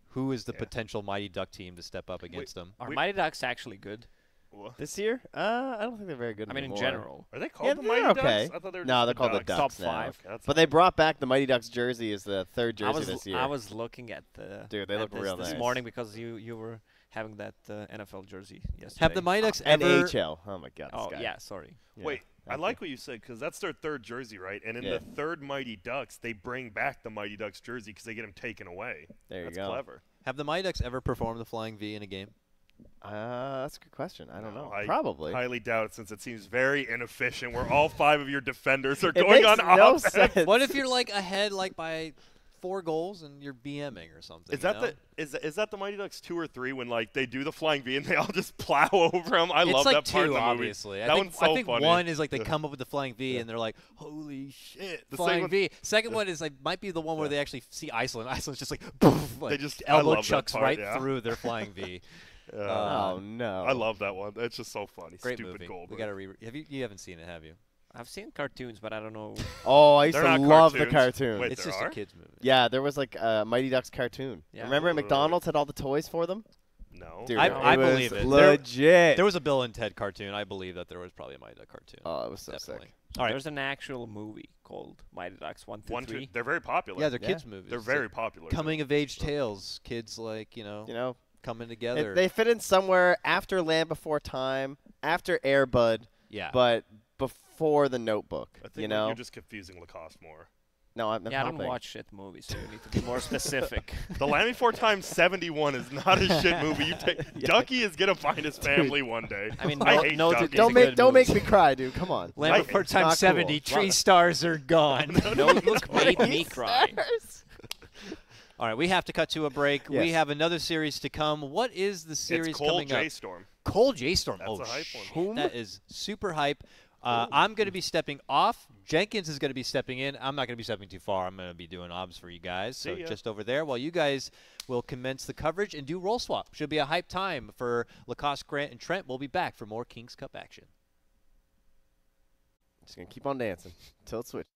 who is the Yeah. potential Mighty Duck team to step up against them. Are We- Mighty Ducks actually good? What? This year? I don't think they're very good I mean, in anymore. general. Are they called Yeah, the they're Mighty okay. Ducks? I thought they were No, just they're called the Top Ducks now. 5. Okay, that's But they brought back the Mighty Ducks jersey as the 3rd jersey this year. I was looking at the Dude, they at look real this nice. morning because you were having that NFL jersey yesterday. Have the Mighty Ducks ever... NHL. Oh, my God. This Oh guy. yeah, sorry. Yeah, Wait, I thank like you. what you said because that's their 3rd jersey, right? And in Yeah. the 3rd Mighty Ducks, they bring back the Mighty Ducks jersey because they get them taken away. There you That's go. clever. Have the Mighty Ducks ever performed the Flying V in a game? That's a good question. I don't know. I Probably. highly doubt it since it seems very inefficient where all 5 of your defenders are It going makes on no offense. sense. What if you're like ahead like by 4 goals and you're BMing or something. Is that is that the Mighty Ducks 2 or 3 when like they do the flying V and they all just plow over them? I love like that part 2, of the movie. obviously. That I one's so think funny. 1 is like they come up with the flying V and they're like, holy shit, The flying second V. Second one is like might be the one where Yeah. they actually see Iceland. Iceland's just like, poof, like I elbow love that chucks part, right yeah. through their flying V. Oh no! I love that one. It's just so funny. Great Stupid movie. gold. We gotta you haven't seen it, have you? I've seen cartoons, but I don't know. Oh, I used They're to not love the cartoons. cartoon. Wait, It's there just are? a kids movie. Yeah, there was like a Mighty Ducks cartoon. Yeah. Remember at Ooh. McDonald's had all the toys for them? No. Dude, I it was believe it. Legit. There was a Bill and Ted cartoon. I believe that there was probably a Mighty Duck cartoon. Oh, it was so Definitely. sick. All right. There's an actual movie called Mighty Ducks 1 through 1, 2. 3. They're very popular. Yeah, they're Yeah. kids movies. They're very popular. coming of age tales. Kids like You know, coming together. they fit in somewhere after Land Before Time, after Air Bud, yeah. but before The Notebook. I think You know? you're just confusing Lacoste more. No, I'm Yeah, I helping. don't watch shit movies, so you need to be more specific. The Land Before Time 71 is not a shit movie. You take Ducky is gonna find his family one day. I mean, I no- hate no Ducky. to- Don't a make good don't make movie. me cry, dude. Come on. Land I- Before it's Time not 70. cool. Tree stars are gone. Notebook made me cry. All right, we have to cut to a break. We Yes. have another series to come. What is the series It's Cole coming up? J.Storm. Cole J.Storm. That's Oh, a hype one. Whom? that is super hype. I'm going to be stepping off. Jenkins is going to be stepping in. I'm not going to be stepping too far. I'm going to be doing obs for you guys. So See ya. just over there while you guys will commence the coverage and do roll swap. Should be a hype time for Lacoste, Grant, and Trent. We'll be back for more Kings Cup action. Just gonna keep on dancing till it switches.